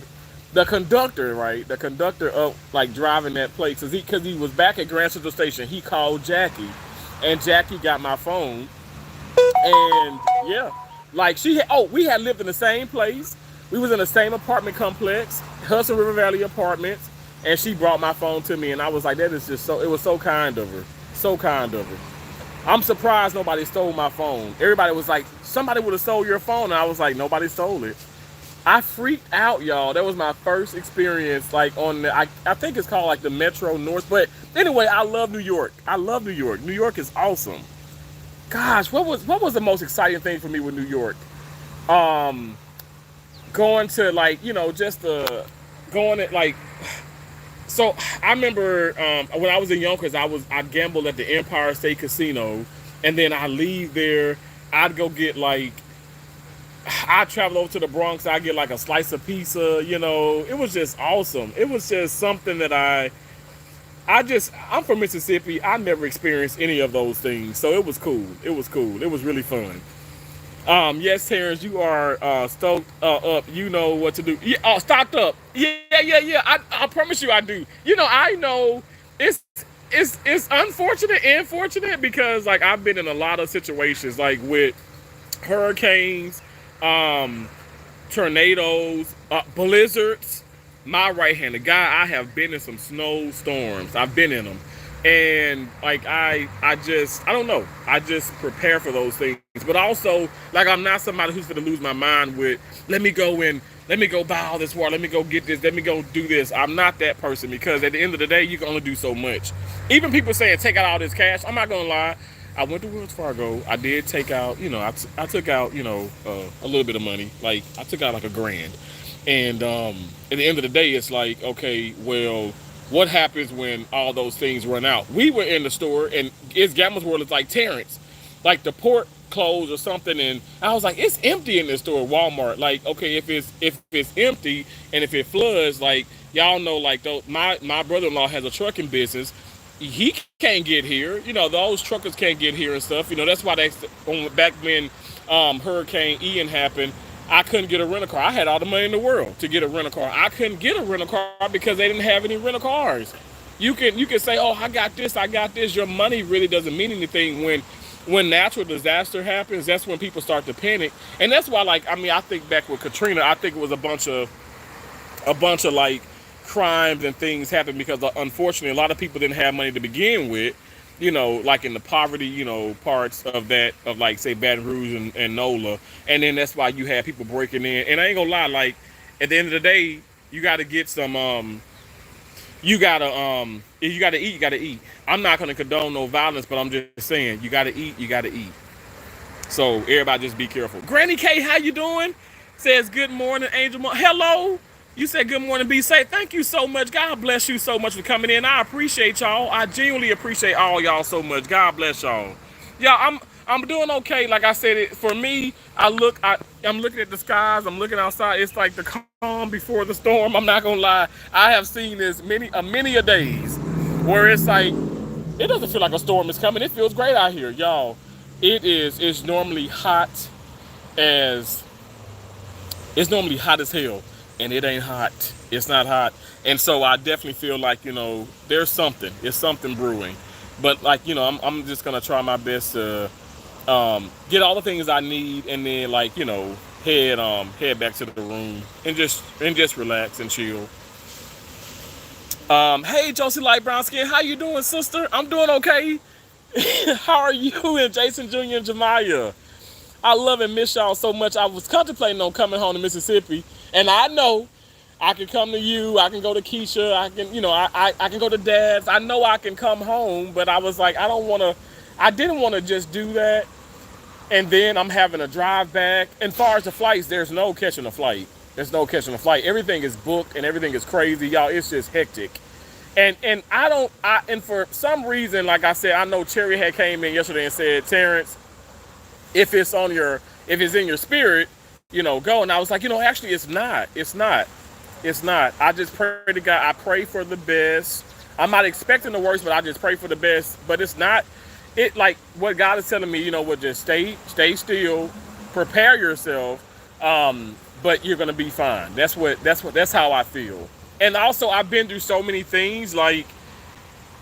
the conductor, right? The conductor of like driving that place, because he was back at Grand Central Station. He called Jackie, and Jackie got my phone. And yeah, like we had lived in the same place. We was in the same apartment complex, Hudson River Valley Apartments. And she brought my phone to me, and I was like, that is just it was so kind of her. So kind of her. I'm surprised nobody stole my phone. Everybody was like, somebody would have stole your phone. And I was like, nobody stole it. I freaked out, y'all. That was my first experience, like on I think it's called like the Metro North. But anyway, I love New York. I love New York. New York is awesome. Gosh, what was the most exciting thing for me with New York? Going to like, just going at like. So I remember when I was in Yonkers, I gambled at the Empire State Casino, and then I leave there. I'd go get I'd travel over to the Bronx. I'd get like a slice of pizza. It was just awesome. It was just something that I'm from Mississippi. I never experienced any of those things, so it was cool. It was cool. It was really fun. Yes, Terrence, you are stoked up. You know what to do. Yeah, stocked up. Yeah. I promise you, I do. I know it's unfortunate and fortunate because like I've been in a lot of situations like with hurricanes, tornadoes, blizzards. My right-handed guy, I have been in some snowstorms. I've been in them. And like I don't know. I just prepare for those things. But also, like I'm not somebody who's gonna lose my mind with let me go buy all this water, let me go get this, let me go do this. I'm not that person because at the end of the day, you can only do so much. Even people saying take out all this cash, I'm not gonna lie. I went to Wells Fargo. I did take out, I took out, a little bit of money. Like I took out like $1,000. And at the end of the day, it's like, okay, well, what happens when all those things run out? We were in the store, and it's Gamma's World. It's like Terrence, like the port closed or something, and I was like, it's empty in this store, Walmart. Like, okay, if it's empty and if it floods, like y'all know, like my brother-in-law has a trucking business. He can't get here. Those truckers can't get here and stuff. That's why back when Hurricane Ian happened, I couldn't get a rental car. I had all the money in the world to get a rental car. I couldn't get a rental car because they didn't have any rental cars. You can say, oh, I got this, I got this. Your money really doesn't mean anything when natural disaster happens. That's when people start to panic, and that's why, like, I mean, I think back with Katrina, I think it was a bunch of like crimes and things happened because unfortunately a lot of people didn't have money to begin with. Like in the poverty, parts of that, of like say Baton Rouge and NOLA, and then that's why you have people breaking in. And I ain't gonna lie, like at the end of the day, you got to get some. If you gotta eat, you gotta eat. I'm not gonna condone no violence, but I'm just saying, you gotta eat, you gotta eat. So everybody just be careful. Granny K, how you doing? Says good morning, Angel. Hello. You said good morning, be safe. Thank you so much. God bless you so much for coming in. I appreciate y'all. I genuinely appreciate all y'all so much. God bless y'all. Yeah, I'm doing okay. Like I said, for me, I'm looking at the skies. I'm looking outside. It's like the calm before the storm. I'm not gonna lie. I have seen this many a days where it's like it doesn't feel like a storm is coming. It feels great out here, y'all. It's normally hot as hell, and it ain't hot. It's not hot, and so I definitely feel like there's something. It's something brewing, but like I'm just gonna try my best to get all the things I need, and then like head back to the room and just relax and chill. Hey Josie Light Brown Skin, how you doing, sister? I'm doing okay. How are you and Jason Jr. and Jemiah? I love and miss y'all so much. I was contemplating on coming home to Mississippi, and I know I can come to you. I can go to Keisha. I can, I can go to Dad's. I know I can come home, but I was like, I don't want to. I didn't want to just do that, and then I'm having to drive back. And far as the flights, there's no catching a flight. There's no catching a flight. Everything is booked and everything is crazy, y'all. It's just hectic. And and for some reason, like I said, I know Cherry had came in yesterday and said, Terrence, if it's in your spirit, go. And I was like, actually it's not. I just pray to God. I pray for the best. I'm not expecting the worst, but I just pray for the best. But it's not like what God is telling me, just stay still, prepare yourself, but you're gonna be fine. That's how I feel. And also I've been through so many things, like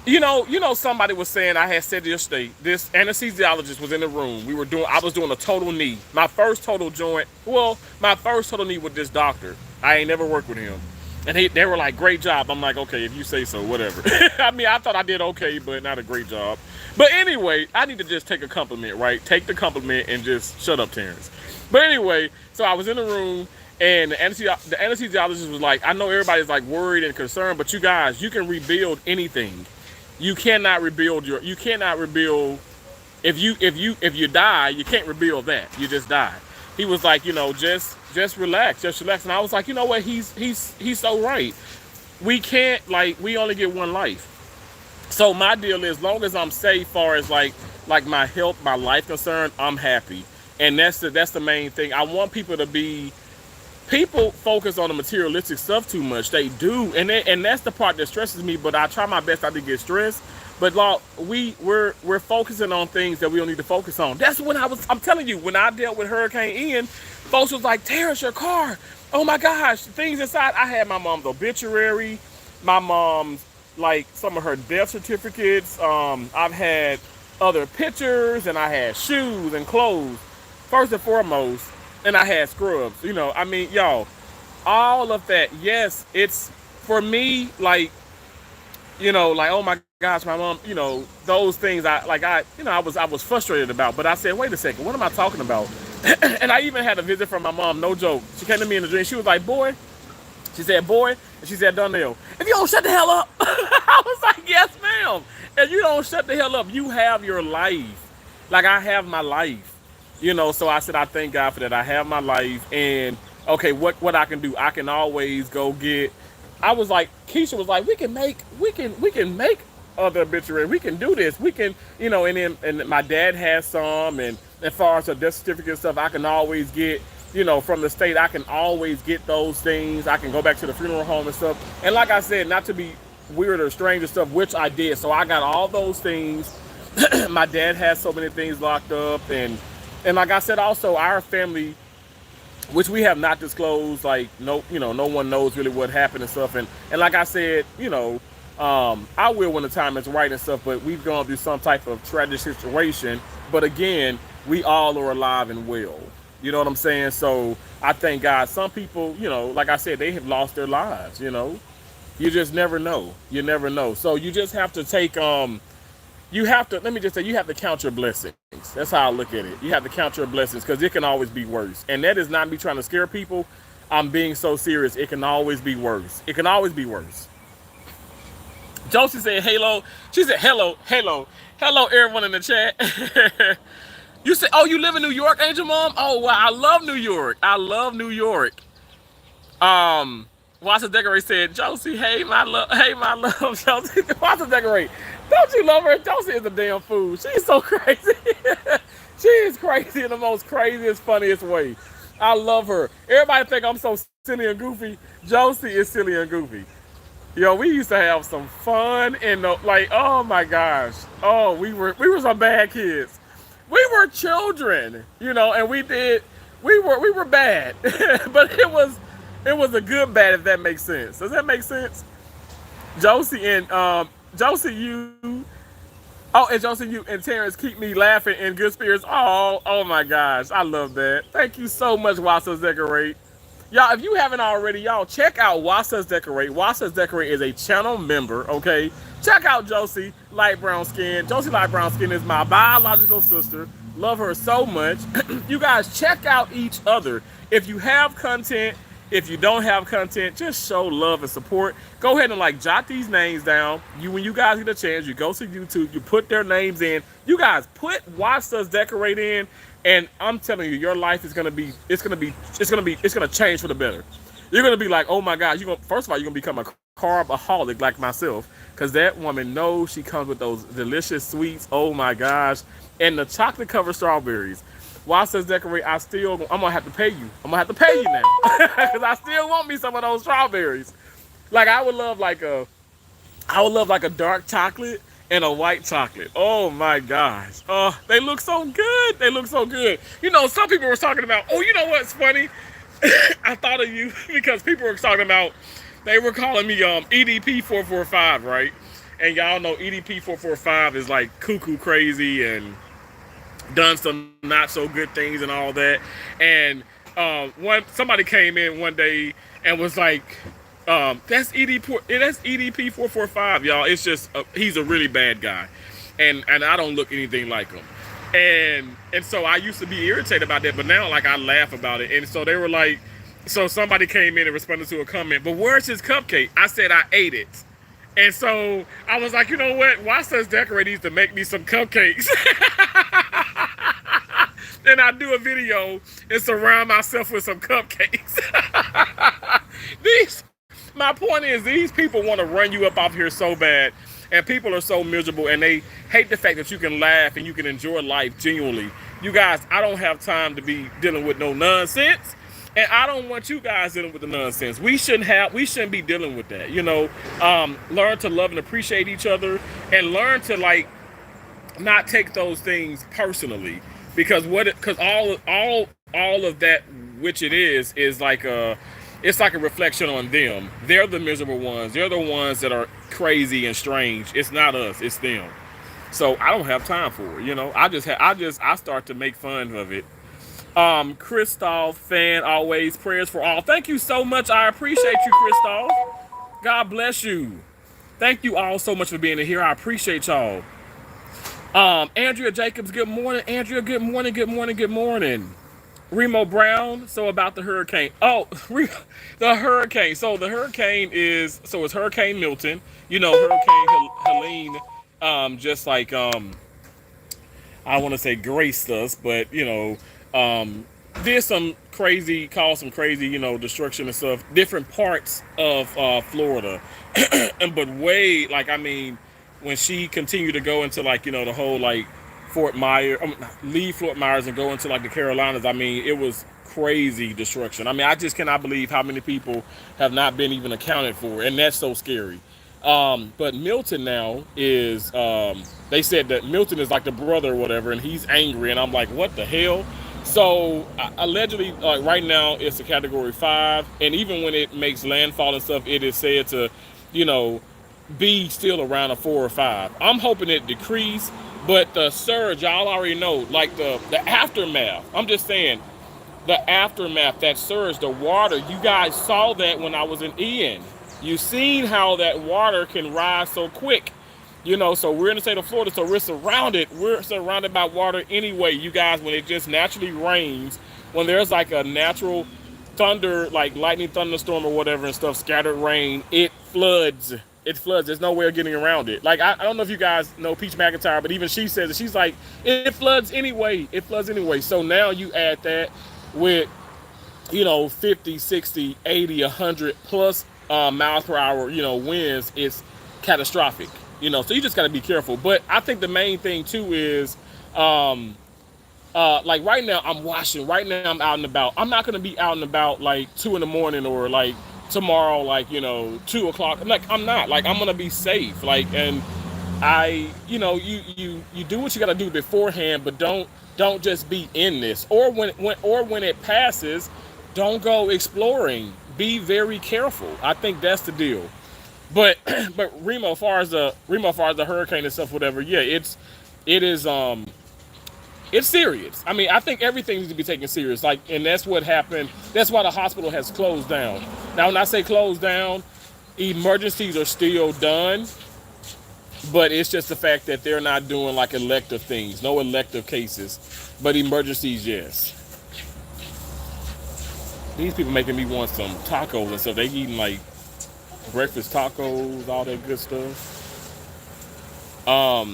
somebody was saying, I had said yesterday, this anesthesiologist was in the room. I was doing a total knee. My first total knee with this doctor. I ain't never worked with him. And they were like, great job. I'm like, okay, if you say so, whatever. I mean, I thought I did okay, but not a great job. But anyway, I need to just take a compliment, right? Take the compliment and just shut up, Terrence. But anyway, so I was in the room, and the anesthesiologist was like, I know everybody's like worried and concerned, but you guys, you can rebuild anything. You cannot rebuild if you die, you can't rebuild that. You just die. He was like, just relax, and I was like, you know what, he's so right. We can't, like, we only get one life. So my deal is, as long as I'm safe, far as like my health, my life concerned, I'm happy. And that's the main thing. I want people focus on the materialistic stuff too much. They do, and that's the part that stresses me. But I try my best not to get stressed. But like, we're focusing on things that we don't need to focus on. That's when I'm telling you, when I dealt with Hurricane Ian, folks was like, Terrence, your car. Oh my gosh, things inside. I had my mom's obituary, my mom's, like, some of her death certificates. I've had other pictures, and I had shoes and clothes, first and foremost. And I had scrubs, I mean, y'all, all of that. Yes, it's for me, like, like, oh my gosh, my mom, those things I was frustrated about. But I said, wait a second, what am I talking about? And I even had a visit from my mom, no joke. She came to me in the dream. She was like, boy, and she said, Donnell, if you don't shut the hell up. I was like, yes, ma'am. If you don't shut the hell up, you have your life. Like, I have my life. So I said, I thank God for that. I have my life. And okay, what I can do. I can always go get. I was like, Keisha was like, we can make other obituary. We can do this. We can, and then and my dad has some, and as far as the death certificate and stuff, I can always get, from the state. I can always get those things. I can go back to the funeral home and stuff. And like I said, not to be weird or strange or stuff, which I did. So I got all those things. My dad has so many things locked up, and like I said, also our family, which we have not disclosed, like no one knows really what happened and stuff. And like I said, I will when the time is right and stuff. But we've gone through some type of tragic situation. But again, we all are alive and well. You know what I'm saying? So I thank God. Some people, like I said, they have lost their lives. You just never know. You never know. So you just have to take you have to, let me just say, you have to count your blessings. That's how I look at it. You have to count your blessings because it can always be worse. And that is not me trying to scare people. I'm being so serious. It can always be worse. It can always be worse. Josie said, hello. She said, hello, everyone in the chat. You said, oh, you live in New York, Angel Mom? Oh, wow. I love New York. I love New York. Watson Decorate said, Josie, hey, my love, Josie. Watson Decorate. Don't you love her? Josie is a damn fool. She's so crazy. She is crazy in the most craziest, funniest way. I love her. Everybody think I'm so silly and goofy. Josie is silly and goofy. Yo, we used to have some fun and like, oh my gosh. Oh, we were some bad kids. We were children, and we were bad. But it was a good bad, if that makes sense. Does that make sense? Josie and you and Terrence keep me laughing in good spirits. Oh my gosh. I love that. Thank you so much, Wasa's Decorate. Y'all, if you haven't already, y'all check out Wasa's Decorate. Wasa's Decorate is a channel member, okay? Check out Josie Light Brown Skin. Josie Light Brown Skin is my biological sister. Love her so much. You guys check out each other. If you have content, if you don't have content, just show love and support. Go ahead and jot these names down. When you guys get a chance, you go to YouTube, you put their names in. You guys put Watch Us Decorate in, and I'm telling you, your life is gonna change for the better. You're gonna be like, oh my gosh, first of all, you're gonna become a carbaholic like myself, because that woman knows she comes with those delicious sweets. Oh my gosh, and the chocolate covered strawberries. Why says Decorate? I'm gonna have to pay you. I'm gonna have to pay you now because I still want me some of those strawberries. I would love a dark chocolate and a white chocolate. Oh my gosh. Oh, they look so good. They look so good. Some people were talking about. Oh, you know what's funny? I thought of you because people were talking about. They were calling me EDP 445, right? And y'all know EDP 445 is like cuckoo crazy and done some not so good things and all that. And somebody came in one day and was like, that's EDP 445, y'all. It's just he's a really bad guy, and I don't look anything like him. And so I used to be irritated about that, but now I laugh about it. And so they were like, so somebody came in and responded to a comment, but where's his cupcake? I said I ate it. And so I was like, you know what? Watch Us Decorate needs to make me some cupcakes. Then I do a video and surround myself with some cupcakes. My point is, these people want to run you up off here so bad, and people are so miserable, and they hate the fact that you can laugh and you can enjoy life genuinely. You guys, I don't have time to be dealing with no nonsense, and I don't want you guys dealing with the nonsense. We shouldn't be dealing with that. Learn to love and appreciate each other, and learn to not take those things personally, because all of that which it is it's like a reflection on them. They're the miserable ones. They're the ones that are crazy and strange. It's not us. It's them. So I don't have time for it. I start to make fun of it. Christoph fan, always prayers for all. Thank you so much. I appreciate you, Christoph. God bless you. Thank you all so much for being here. I appreciate y'all. Andrea Jacobs, good morning. Andrea, good morning, good morning, good morning. Remo Brown, so about the hurricane. Oh, the hurricane. So the hurricane it's Hurricane Milton. Hurricane Helene, just like, I want to say graced us, but, did some crazy, caused some crazy, destruction and stuff. Different parts of Florida, and but way like I mean, when she continued to go into like the whole like Fort Myers, leave Fort Myers and go into like the Carolinas. I mean, it was crazy destruction. I mean, I just cannot believe how many people have not been even accounted for, and that's so scary. But Milton now is, they said that Milton is like the brother or whatever, and he's angry, and I'm like, what the hell? So allegedly, like right now, it's a Category 5, and even when it makes landfall and stuff, it is said to, you know, be still around a 4 or 5. I'm hoping it decrease, but the surge, y'all already know, like the aftermath. I'm just saying, the aftermath, that surge, the water. You guys saw that when I was in Ian. You seen how that water can rise so quick. So we're in the state of Florida, so we're surrounded by water anyway. You guys, when it just naturally rains, when there's like a natural thunder, like lightning thunderstorm or whatever and stuff, scattered rain, it floods. It floods. There's no way of getting around it. Like, I don't know if you guys know Peach McIntyre, but even she says it. She's like, it floods anyway. It floods anyway. So now you add that with, 50, 60, 80, 100 plus miles per hour, winds, it's catastrophic. So you just got to be careful. But I think the main thing too is, like right now I'm washing. Right now I'm out and about. I'm not gonna be out and about like 2 in the morning or like tomorrow, like 2 o'clock. Like I'm not. Like I'm gonna be safe. Like and you do what you gotta do beforehand, but don't just be in this. Or when it passes, don't go exploring. Be very careful. I think that's the deal. But Remo, as far as the hurricane and stuff, whatever, yeah, it's serious. I mean, I think everything needs to be taken serious. Like, and that's what happened. That's why the hospital has closed down. Now, when I say closed down, emergencies are still done, but it's just the fact that they're not doing like elective things, no elective cases, but emergencies, yes. These people making me want some tacos and stuff. They eating like breakfast tacos, all that good stuff. All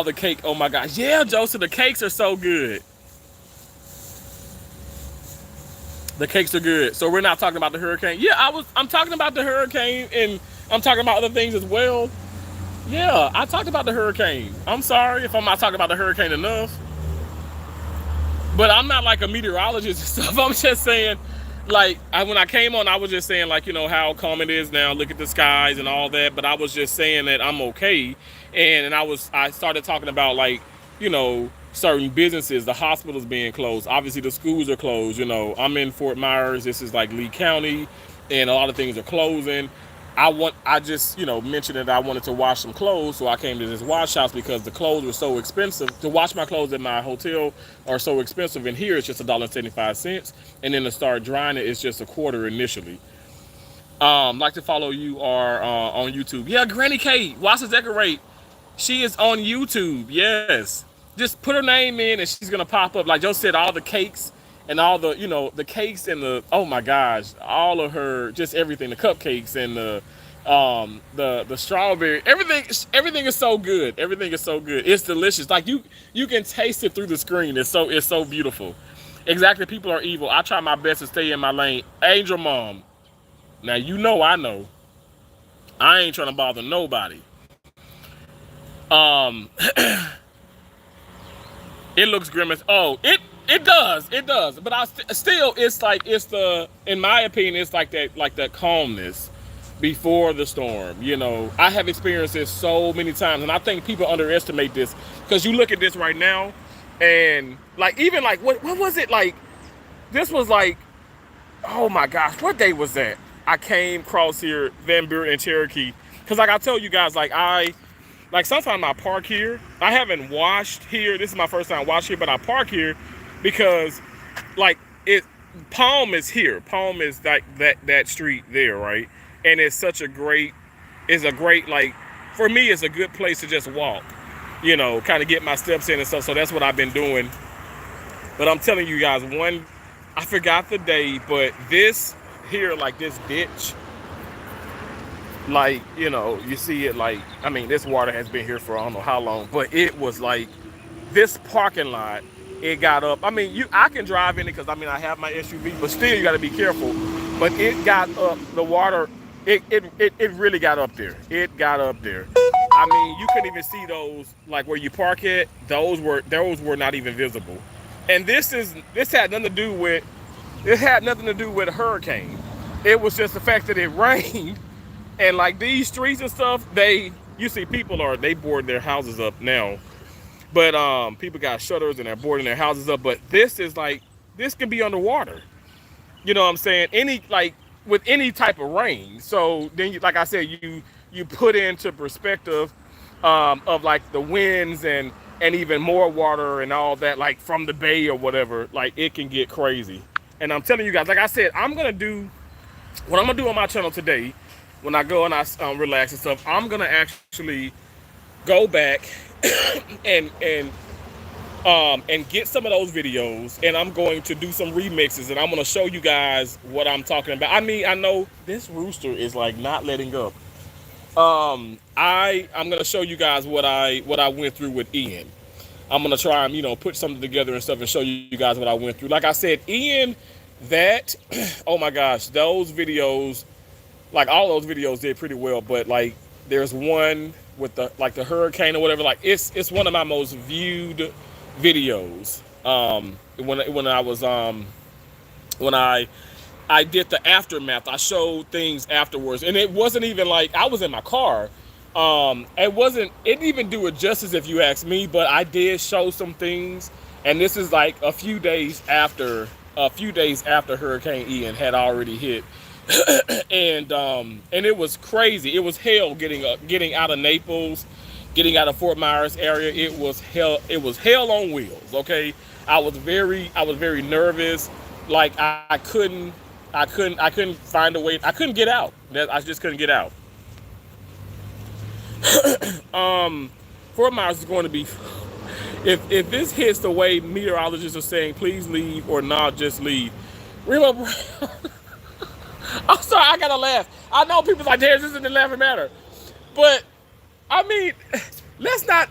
the cake, oh my gosh. Yeah, Joseph, the cakes are so good. The cakes are good. So we're not talking about the hurricane. Yeah, I'm talking about the hurricane, and I'm talking about other things as well. Yeah, I talked about the hurricane. I'm sorry if I'm not talking about the hurricane enough. But I'm not like a meteorologist and stuff. I'm just saying, like, when I came on, I was just saying, like, how calm it is now. Look at the skies and all that. But I was just saying that I'm okay. And I started talking about, like, certain businesses, the hospitals being closed. Obviously, the schools are closed. I'm in Fort Myers. This is like Lee County, and a lot of things are closing. I just mentioned that I wanted to wash some clothes, so I came to this wash house because the clothes were so expensive. To wash my clothes at my hotel are so expensive, and here it's just $1.75, and then to start drying it, it's just a quarter initially. Like to follow you are on YouTube. Yeah, Granny Kate, Watch Us Decorate. She is on YouTube. Yes, just put her name in, and she's gonna pop up. Like Joe said, all the cakes. And all the, the cakes and oh my gosh, all of her, just everything, the cupcakes and the strawberry, everything is so good. Everything is so good. It's delicious. Like you can taste it through the screen. It's so beautiful. Exactly. People are evil. I try my best to stay in my lane. Angel Mom. Now, I know. I ain't trying to bother nobody. It looks grimace. Oh, it does, but still, in my opinion, it's like that calmness before the storm. I have experienced this so many times, and I think people underestimate this because you look at this right now, and like even like what was it like? This was like, oh my gosh, what day was that? I came across here, Van Buren and Cherokee, because like I tell you guys, like sometimes I park here. I haven't washed here. This is my first time washing here, but I park here because like Palm is here. Palm is like that street there, right? And it's a great, like, for me, it's a good place to just walk, kind of get my steps in and stuff. So that's what I've been doing. But I'm telling you guys, I forgot the day, but this here, like this ditch, like, you see it, like, I mean, this water has been here for I don't know how long, but it was like this parking lot it got up. I mean, I can drive in it because I mean I have my SUV, but still you got to be careful. But it got up. The water, it really got up there. It got up there. I mean, you couldn't even see those like where you park at. Those were not even visible. And this had nothing to do with a hurricane. It was just the fact that it rained and like these streets and stuff. You see they board their houses up now. But people got shutters and they're boarding their houses up. But this can be underwater. You know what I'm saying? With any type of rain. So then, like I said, you put into perspective of like the winds and even more water and all that, like from the bay or whatever. Like it can get crazy. And I'm telling you guys, like I said, what I'm gonna do on my channel today, when I go and I relax and stuff, I'm gonna actually go back and get some of those videos, and I'm going to do some remixes, and I'm going to show you guys what I'm talking about. I mean, I know this rooster is like not letting up. I'm going to show you guys what I went through with Ian. I'm going to try and put something together and stuff and show you guys what I went through. Like I said, Ian, oh my gosh, those videos, like all those videos did pretty well, but like there's one with the hurricane or whatever, like it's one of my most viewed videos. When I did the aftermath, I showed things afterwards, and it wasn't even like I was in my car. It didn't even do it justice if you ask me, but I did show some things, and this is like a few days after Hurricane Ian had already hit. and it was crazy. It was hell getting out of Naples, getting out of Fort Myers area. It was hell on wheels. Okay, I was very nervous. Like I couldn't find a way. I couldn't get out. I just couldn't get out. Fort Myers is going to be, if this hits the way meteorologists are saying, please leave or not, just leave. Remember. I'm sorry, I gotta laugh. I know people's like, "This isn't the laughing matter," but I mean, let's not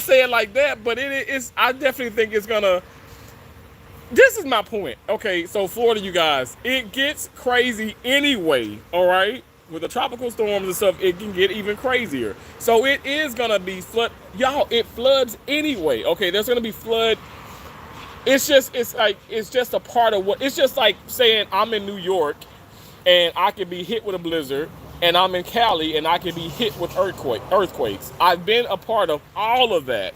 say it like that. But it is. I definitely think it's gonna. This is my point. Okay, so Florida, you guys, it gets crazy anyway. All right, with the tropical storms and stuff, it can get even crazier. So it is gonna be flood, y'all. It floods anyway. Okay, there's gonna be flood. It's just a part of what. It's just like saying I'm in New York and I can be hit with a blizzard, and I'm in Cali and I can be hit with earthquakes. I've been a part of all of that,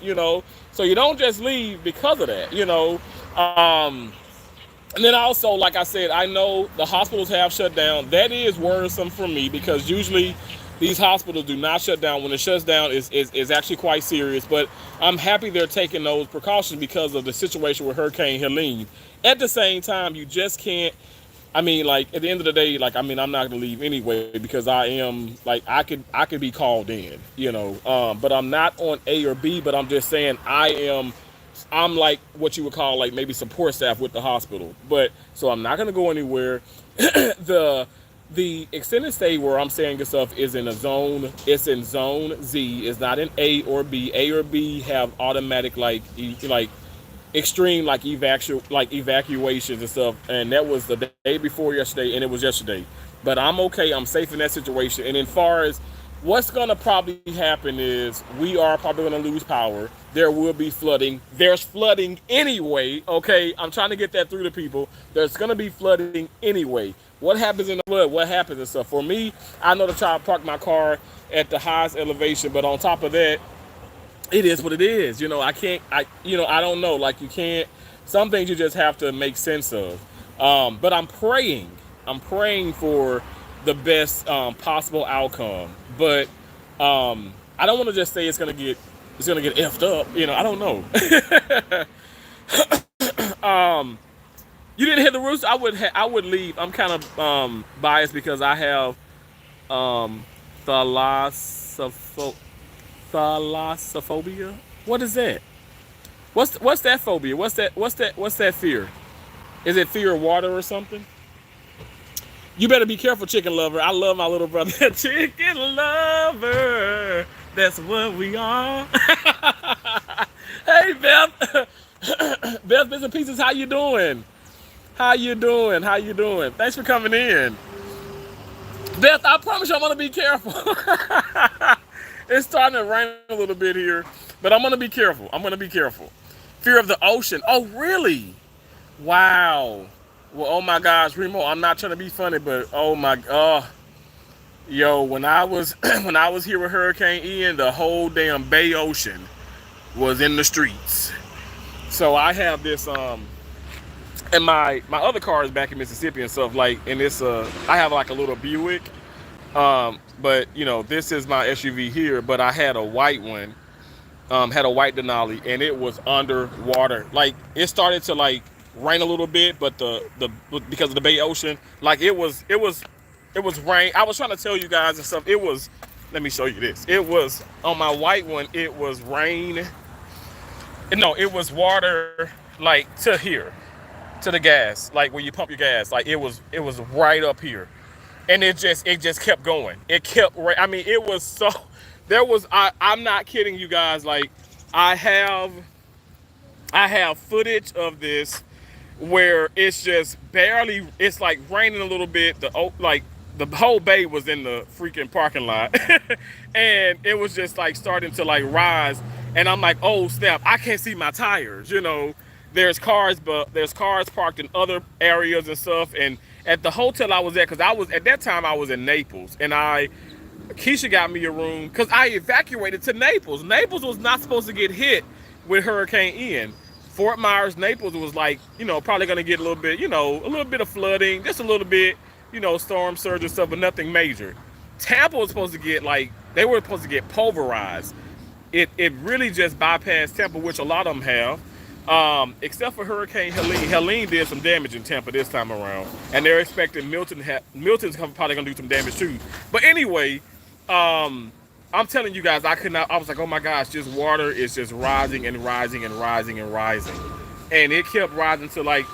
so you don't just leave because of that, and then also, like I said, I know the hospitals have shut down. That is worrisome for me because usually these hospitals do not shut down. When it shuts down, is actually quite serious, but I'm happy they're taking those precautions because of the situation with Hurricane Helene. At the same time, you just can't. I mean, like at the end of the day, like I'm not gonna leave anyway because I am like I could be called in, but I'm not on A or B. But I'm just saying I'm like what you would call like maybe support staff with the hospital. But so I'm not gonna go anywhere. The extended stay where I'm saying this stuff is in a zone. It's in zone Z. It's not in A or B. A or B have automatic extreme evacuations and stuff, and that was the day before yesterday, and it was yesterday. But I'm okay. I'm safe in that situation. And as far as what's gonna probably happen is we are probably gonna lose power. There will be flooding. There's flooding anyway. Okay, I'm trying to get that through to people. There's gonna be flooding anyway. What happens in the flood? What happens and stuff? For me, I know to try to park my car at the highest elevation, but on top of that, it is what it is. I don't know. Like you can't, some things you just have to make sense of. But I'm praying for the best possible outcome. But I don't want to just say it's gonna get effed up. I don't know. You didn't hear the rooster? I would leave. I'm kind of biased because I have thalassophobia. What is that? What's that phobia? What's that fear? Is it fear of water or something? You better be careful, chicken lover. I love my little brother. Chicken lover. That's what we are. Hey, Beth. Best Bits and Pieces, how you doing? How you doing? How you doing? Thanks for coming in. Beth, I promise you I'm gonna be careful. It's starting to rain a little bit here, but I'm gonna be careful. I'm gonna be careful. Fear of the ocean. Oh, really? Wow. Well, oh my gosh, Remo, I'm not trying to be funny, but oh my, yo, when I was when I was here with Hurricane Ian, the whole damn Bay Ocean was in the streets. So I have this and my other car is back in Mississippi and stuff like, and it's I have like a little Buick, but you know this is my SUV here, but I had a white one, had a white Denali, and it was underwater. Like it started to like rain a little bit, but the because of the Bay Ocean, like it was rain. I was trying to tell you guys and stuff. It was. Let me show you this. It was on my white one. It was rain. No, it was water like to here, to the gas, like where you pump your gas. Like it was right up here, and it just kept going. It kept. I mean, it was so. There was. I'm not kidding you guys. Like I have footage of this where it's just barely. It's like raining a little bit. Like the whole bay was in the freaking parking lot, and it was just like starting to like rise. And I'm like, oh snap! I can't see my tires. You know, there's cars, but there's cars parked in other areas and stuff. And at the hotel I was at, because I was at that time I was in Naples, and Keisha got me a room because I evacuated to Naples. Naples was not supposed to get hit with Hurricane Ian. Fort Myers, Naples was like, you know, probably gonna get a little bit, you know, a little bit of flooding, just a little bit, you know, storm surge and stuff, but nothing major. Tampa was supposed to get like, they were supposed to get pulverized. It really just bypassed Tampa, which a lot of them have, except for Hurricane Helene. Helene did some damage in Tampa this time around, and they're expecting Milton's probably gonna do some damage too. But anyway, I'm telling you guys, I could not. I was like, oh my gosh, this water is just rising and rising and rising and rising, and it kept rising to like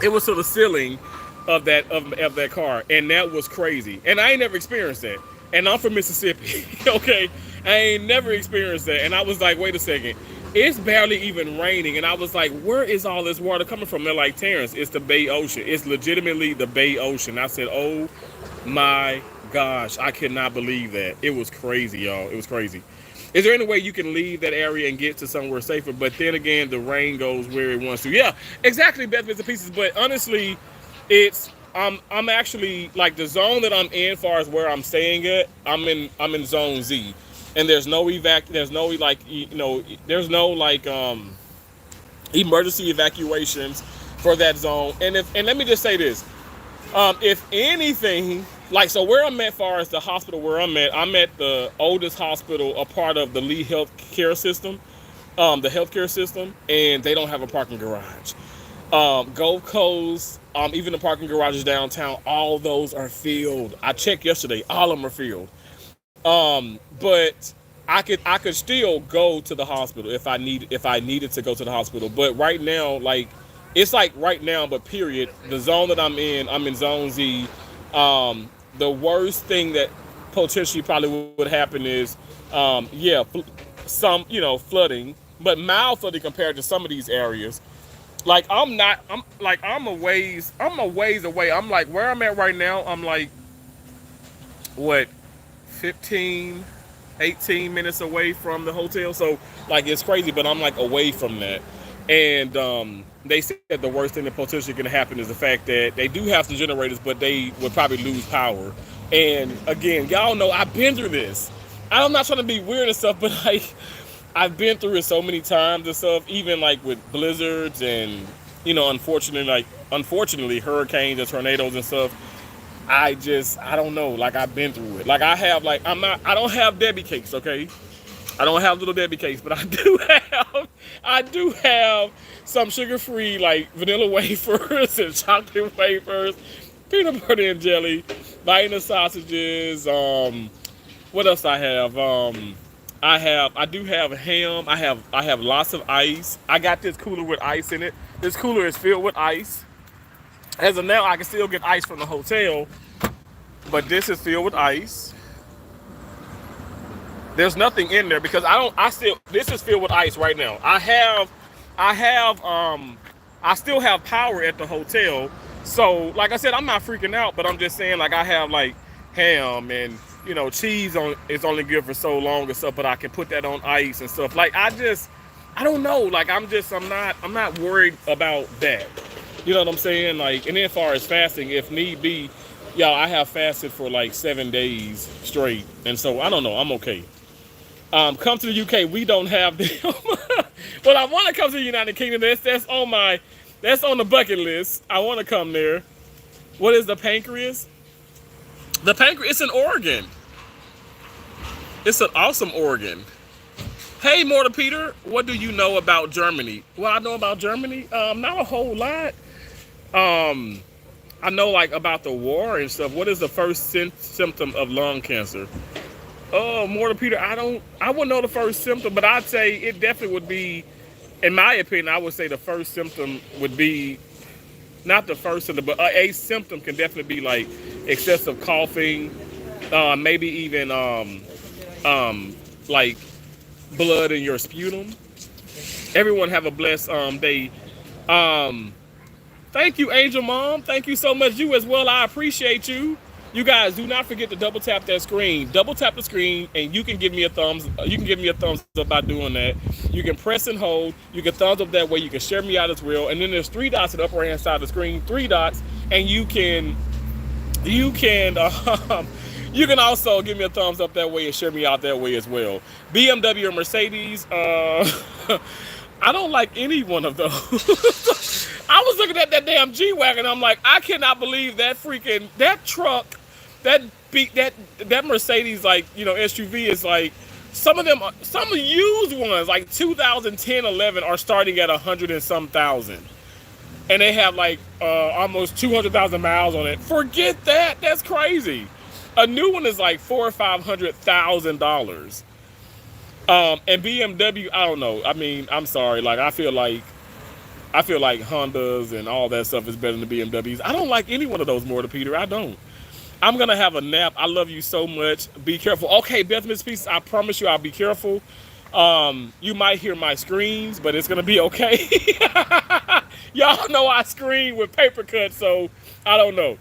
it was to the ceiling of that car, and that was crazy. And I ain't never experienced that. And I'm from Mississippi, okay? I ain't never experienced that. And I was like, wait a second, it's barely even raining. And I was like, where is all this water coming from? They're like, Terrence, it's the Bay Ocean. It's legitimately the Bay Ocean. I said, oh my gosh, I could not believe that. It was crazy, y'all. It was crazy. Is there any way you can leave that area and get to somewhere safer? But then again, the rain goes where it wants to. Yeah, exactly, Best Bits and Pieces. But honestly, it's I'm actually like the zone that I'm in, far as where I'm staying at. I'm in zone Z, and there's no there's no like there's no like emergency evacuations for that zone. And let me just say this, if anything, like so where I'm at, far as the hospital where I'm at the oldest hospital, a part of the Lee Health Care System, the healthcare system, and they don't have a parking garage. Gold Coast, even the parking garages downtown, all those are filled. I checked yesterday, all of them are filled. But I could still go to the hospital if I needed to go to the hospital. But right now, like it's like right now, but period, the zone that I'm in zone Z. The worst thing that potentially probably would happen is, some flooding, but mild flooding compared to some of these areas. Like I'm a ways away. I'm like where I'm at right now, I'm like what 15 18 minutes away from the hotel. So like it's crazy, but I'm like away from that. And they said the worst thing that potentially can happen is the fact that they do have some generators, but they would probably lose power. And again, y'all know I've been through this. I'm not trying to be weird and stuff, but like I've been through it so many times and stuff, even like with blizzards and, unfortunately hurricanes and tornadoes and stuff. I don't know, like I've been through it. Like I don't have Debbie cakes, okay? I don't have little Debbie cakes, but I do have some sugar-free like vanilla wafers and chocolate wafers, peanut butter and jelly, Vienna sausages, what else I have? I do have ham. I have lots of ice. I got this cooler with ice in it. This cooler is filled with ice. As of now, I can still get ice from the hotel, but this is filled with ice. There's nothing in there because this is filled with ice right now. I have I still have power at the hotel. So like I said, I'm not freaking out, but I'm just saying like I have like ham and cheese on is only good for so long and stuff, but I can put that on ice and stuff. Like I don't know. Like I'm not worried about that. You know what I'm saying? Like, and then as far as fasting, if need be, y'all, I have fasted for like 7 days straight, and so I don't know. I'm okay. Come to the UK. We don't have them, but I want to come to the United Kingdom. That's on the bucket list. I want to come there. What is the pancreas? The pancreas. It's an organ. It's an awesome organ. Hey, Mortar Peter, what do you know about Germany? What I know about Germany? Not a whole lot. I know like about the war and stuff. What is the first symptom of lung cancer? Oh, Mortar Peter, I wouldn't know the first symptom, but I'd say it definitely would be, in my opinion, I would say the first symptom would be, not the first symptom, but a symptom can definitely be like excessive coughing, maybe even like blood in your sputum. Everyone have a blessed day. Thank you, Angel Mom. Thank you so much. You as well. I appreciate you. You guys do not forget to double tap that screen. Double tap the screen, and you can give me a thumbs. You can give me a thumbs up by doing that. You can press and hold. You can thumbs up that way. You can share me out as well. And then there's 3 dots at the upper right hand side of the screen. 3 dots, and you can also give me a thumbs up that way and share me out that way as well. BMW or Mercedes. I don't like any one of those. I was looking at that damn G-Wagon. I'm like, I cannot believe that truck, that Mercedes, like, SUV is like, some of the used ones, like 2010, 11 are starting at 100 and some thousand. And they have like almost 200,000 miles on it. Forget that. That's crazy. A new one is like $400,000 or $500,000. And BMW, I don't know. I mean, I'm sorry. Like, I feel like Hondas and all that stuff is better than BMWs. I don't like any one of those, Mortar Peter. I don't. I'm gonna have a nap. I love you so much. Be careful. Okay, Beth Miss Peace, I promise you I'll be careful. You might hear my screams, but it's gonna be okay. Y'all know I scream with paper cuts, so I don't know.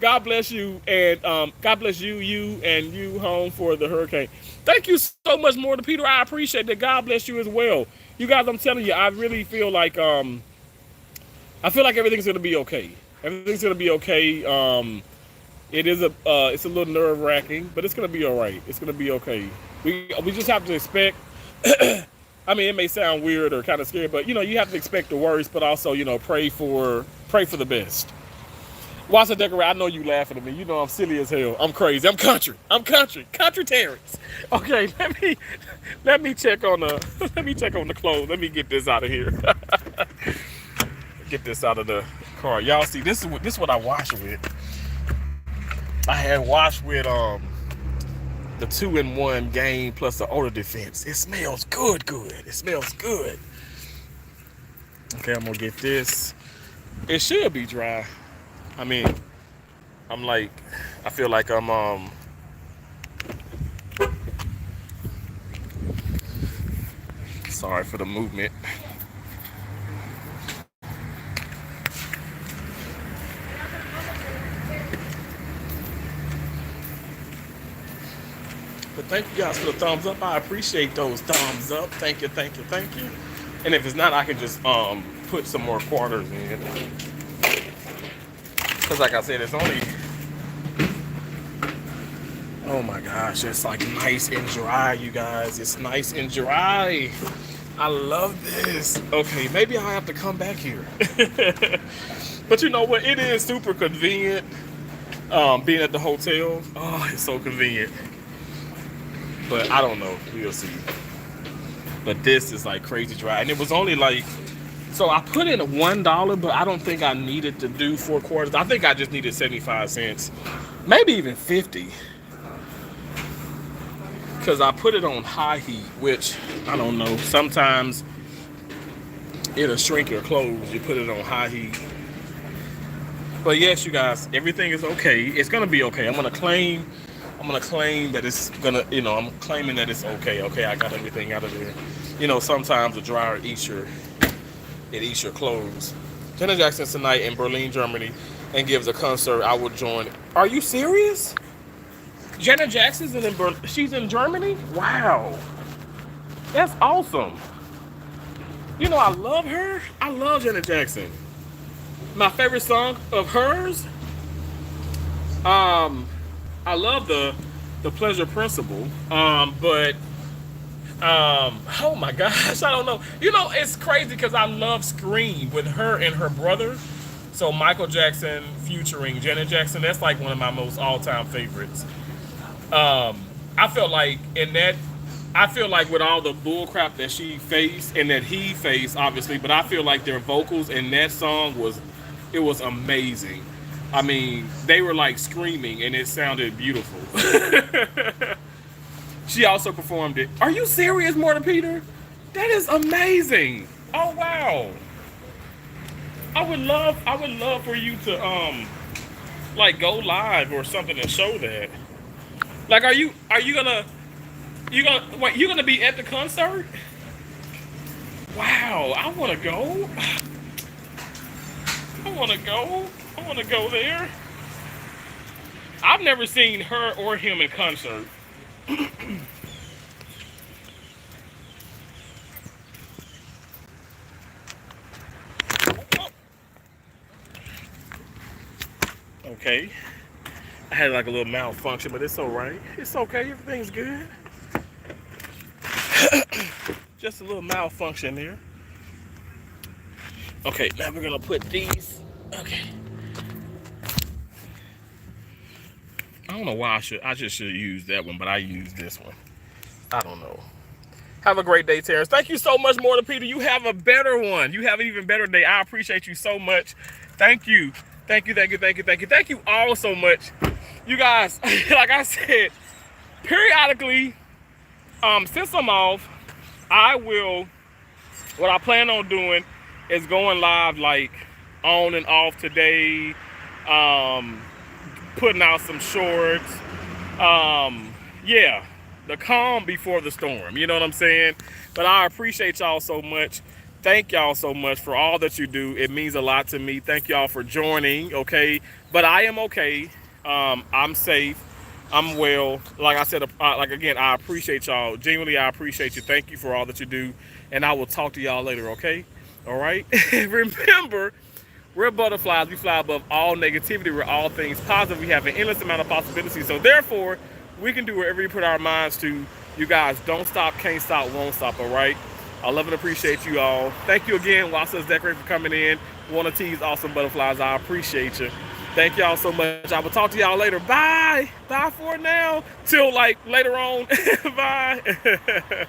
God bless you, and God bless you and you home for the hurricane. Thank you so much, Mortar Peter. I appreciate that. God bless you as well. You guys, I'm telling you, I really feel like everything's gonna be okay. Everything's gonna be okay. It's a little nerve wracking, but it's gonna be all right. It's gonna be okay. We just have to expect. I mean, it may sound weird or kind of scary, but you have to expect the worst, but also pray for the best. Watch the decorate. I know you laughing at me. You know I'm silly as hell. I'm crazy. I'm country. Country Terrence. Okay, let me check on the clothes. Let me get this out of here. Get this out of the car. Y'all see, this is what I wash with. I had washed with the 2-in-1 Gain plus the odor defense. It smells good. It smells good. Okay, I'm gonna get this. It should be dry. I mean, I feel like I'm sorry for the movement. But thank you guys for the thumbs up. I appreciate those thumbs up. Thank you. And if it's not, I can just put some more quarters in. Because like I said, it's only, oh my gosh, it's like nice and dry, you guys. It's nice and dry. I love this. Okay, maybe I'll have to come back here. But you know what? It is super convenient being at the hotel. Oh, it's so convenient. But I don't know. We'll see. But this is like crazy dry. And it was only like, so I put in $1, but I don't think I needed to do 4 quarters. I think I just needed 75 cents, maybe even 50. Because I put it on high heat, which I don't know. Sometimes it'll shrink your clothes. You put it on high heat. But yes, you guys, everything is okay. It's gonna be okay. I'm gonna claim that it's gonna, I'm claiming that it's okay. Okay, I got everything out of there. You know, sometimes the dryer eats your clothes. Janet Jackson's tonight in Berlin, Germany, and gives a concert. I will join. Are you serious? Janet Jackson's she's in Germany? Wow. That's awesome. You know, I love her. I love Janet Jackson. My favorite song of hers, I love the Pleasure Principle. Oh my gosh, I don't know. You know, it's crazy because I love Scream with her and her brother. So Michael Jackson featuring Janet Jackson, that's like one of my most all-time favorites. I felt like with all the bull crap that she faced and that he faced, obviously, but I feel like their vocals in that song was amazing. I mean, they were like screaming and it sounded beautiful. She also performed it. Are you serious, Morton Peter? That is amazing. Oh wow. I would love for you to like go live or something and show that. Like, are you gonna be at the concert? Wow, I wanna go. I wanna go there. I've never seen her or him in concert. Okay. I had like a little malfunction, but it's all right. It's okay. Everything's good. Just a little malfunction there. Okay, now we're gonna put these. Okay. I don't know why I just should use that one, but I use this one. I don't know. Have a great day, Terrence. Thank you so much, Morton Peter. You have a better one. You have an even better day. I appreciate you so much. Thank you. Thank you all so much. You guys, like I said, periodically, since I'm off, what I plan on doing is going live like on and off today, putting out some shorts. Yeah, the calm before the storm, you know what I'm saying? But I appreciate y'all so much. Thank y'all so much for all that you do. It means a lot to me. Thank y'all for joining, okay? But I am okay. I'm safe. I'm well. Like I said, again, I appreciate y'all. Genuinely, I appreciate you. Thank you for all that you do. And I will talk to y'all later, okay? All right? Remember, we're butterflies. We fly above all negativity. We're all things positive. We have an endless amount of possibilities. So therefore, we can do whatever we put our minds to. You guys, don't stop, can't stop, won't stop, all right? I love and appreciate you all. Thank you again, Wasa's Decorate, for coming in. Wanna tease awesome butterflies. I appreciate you. Thank y'all so much. I will talk to y'all later. Bye. Bye for now. Till like later on. Bye.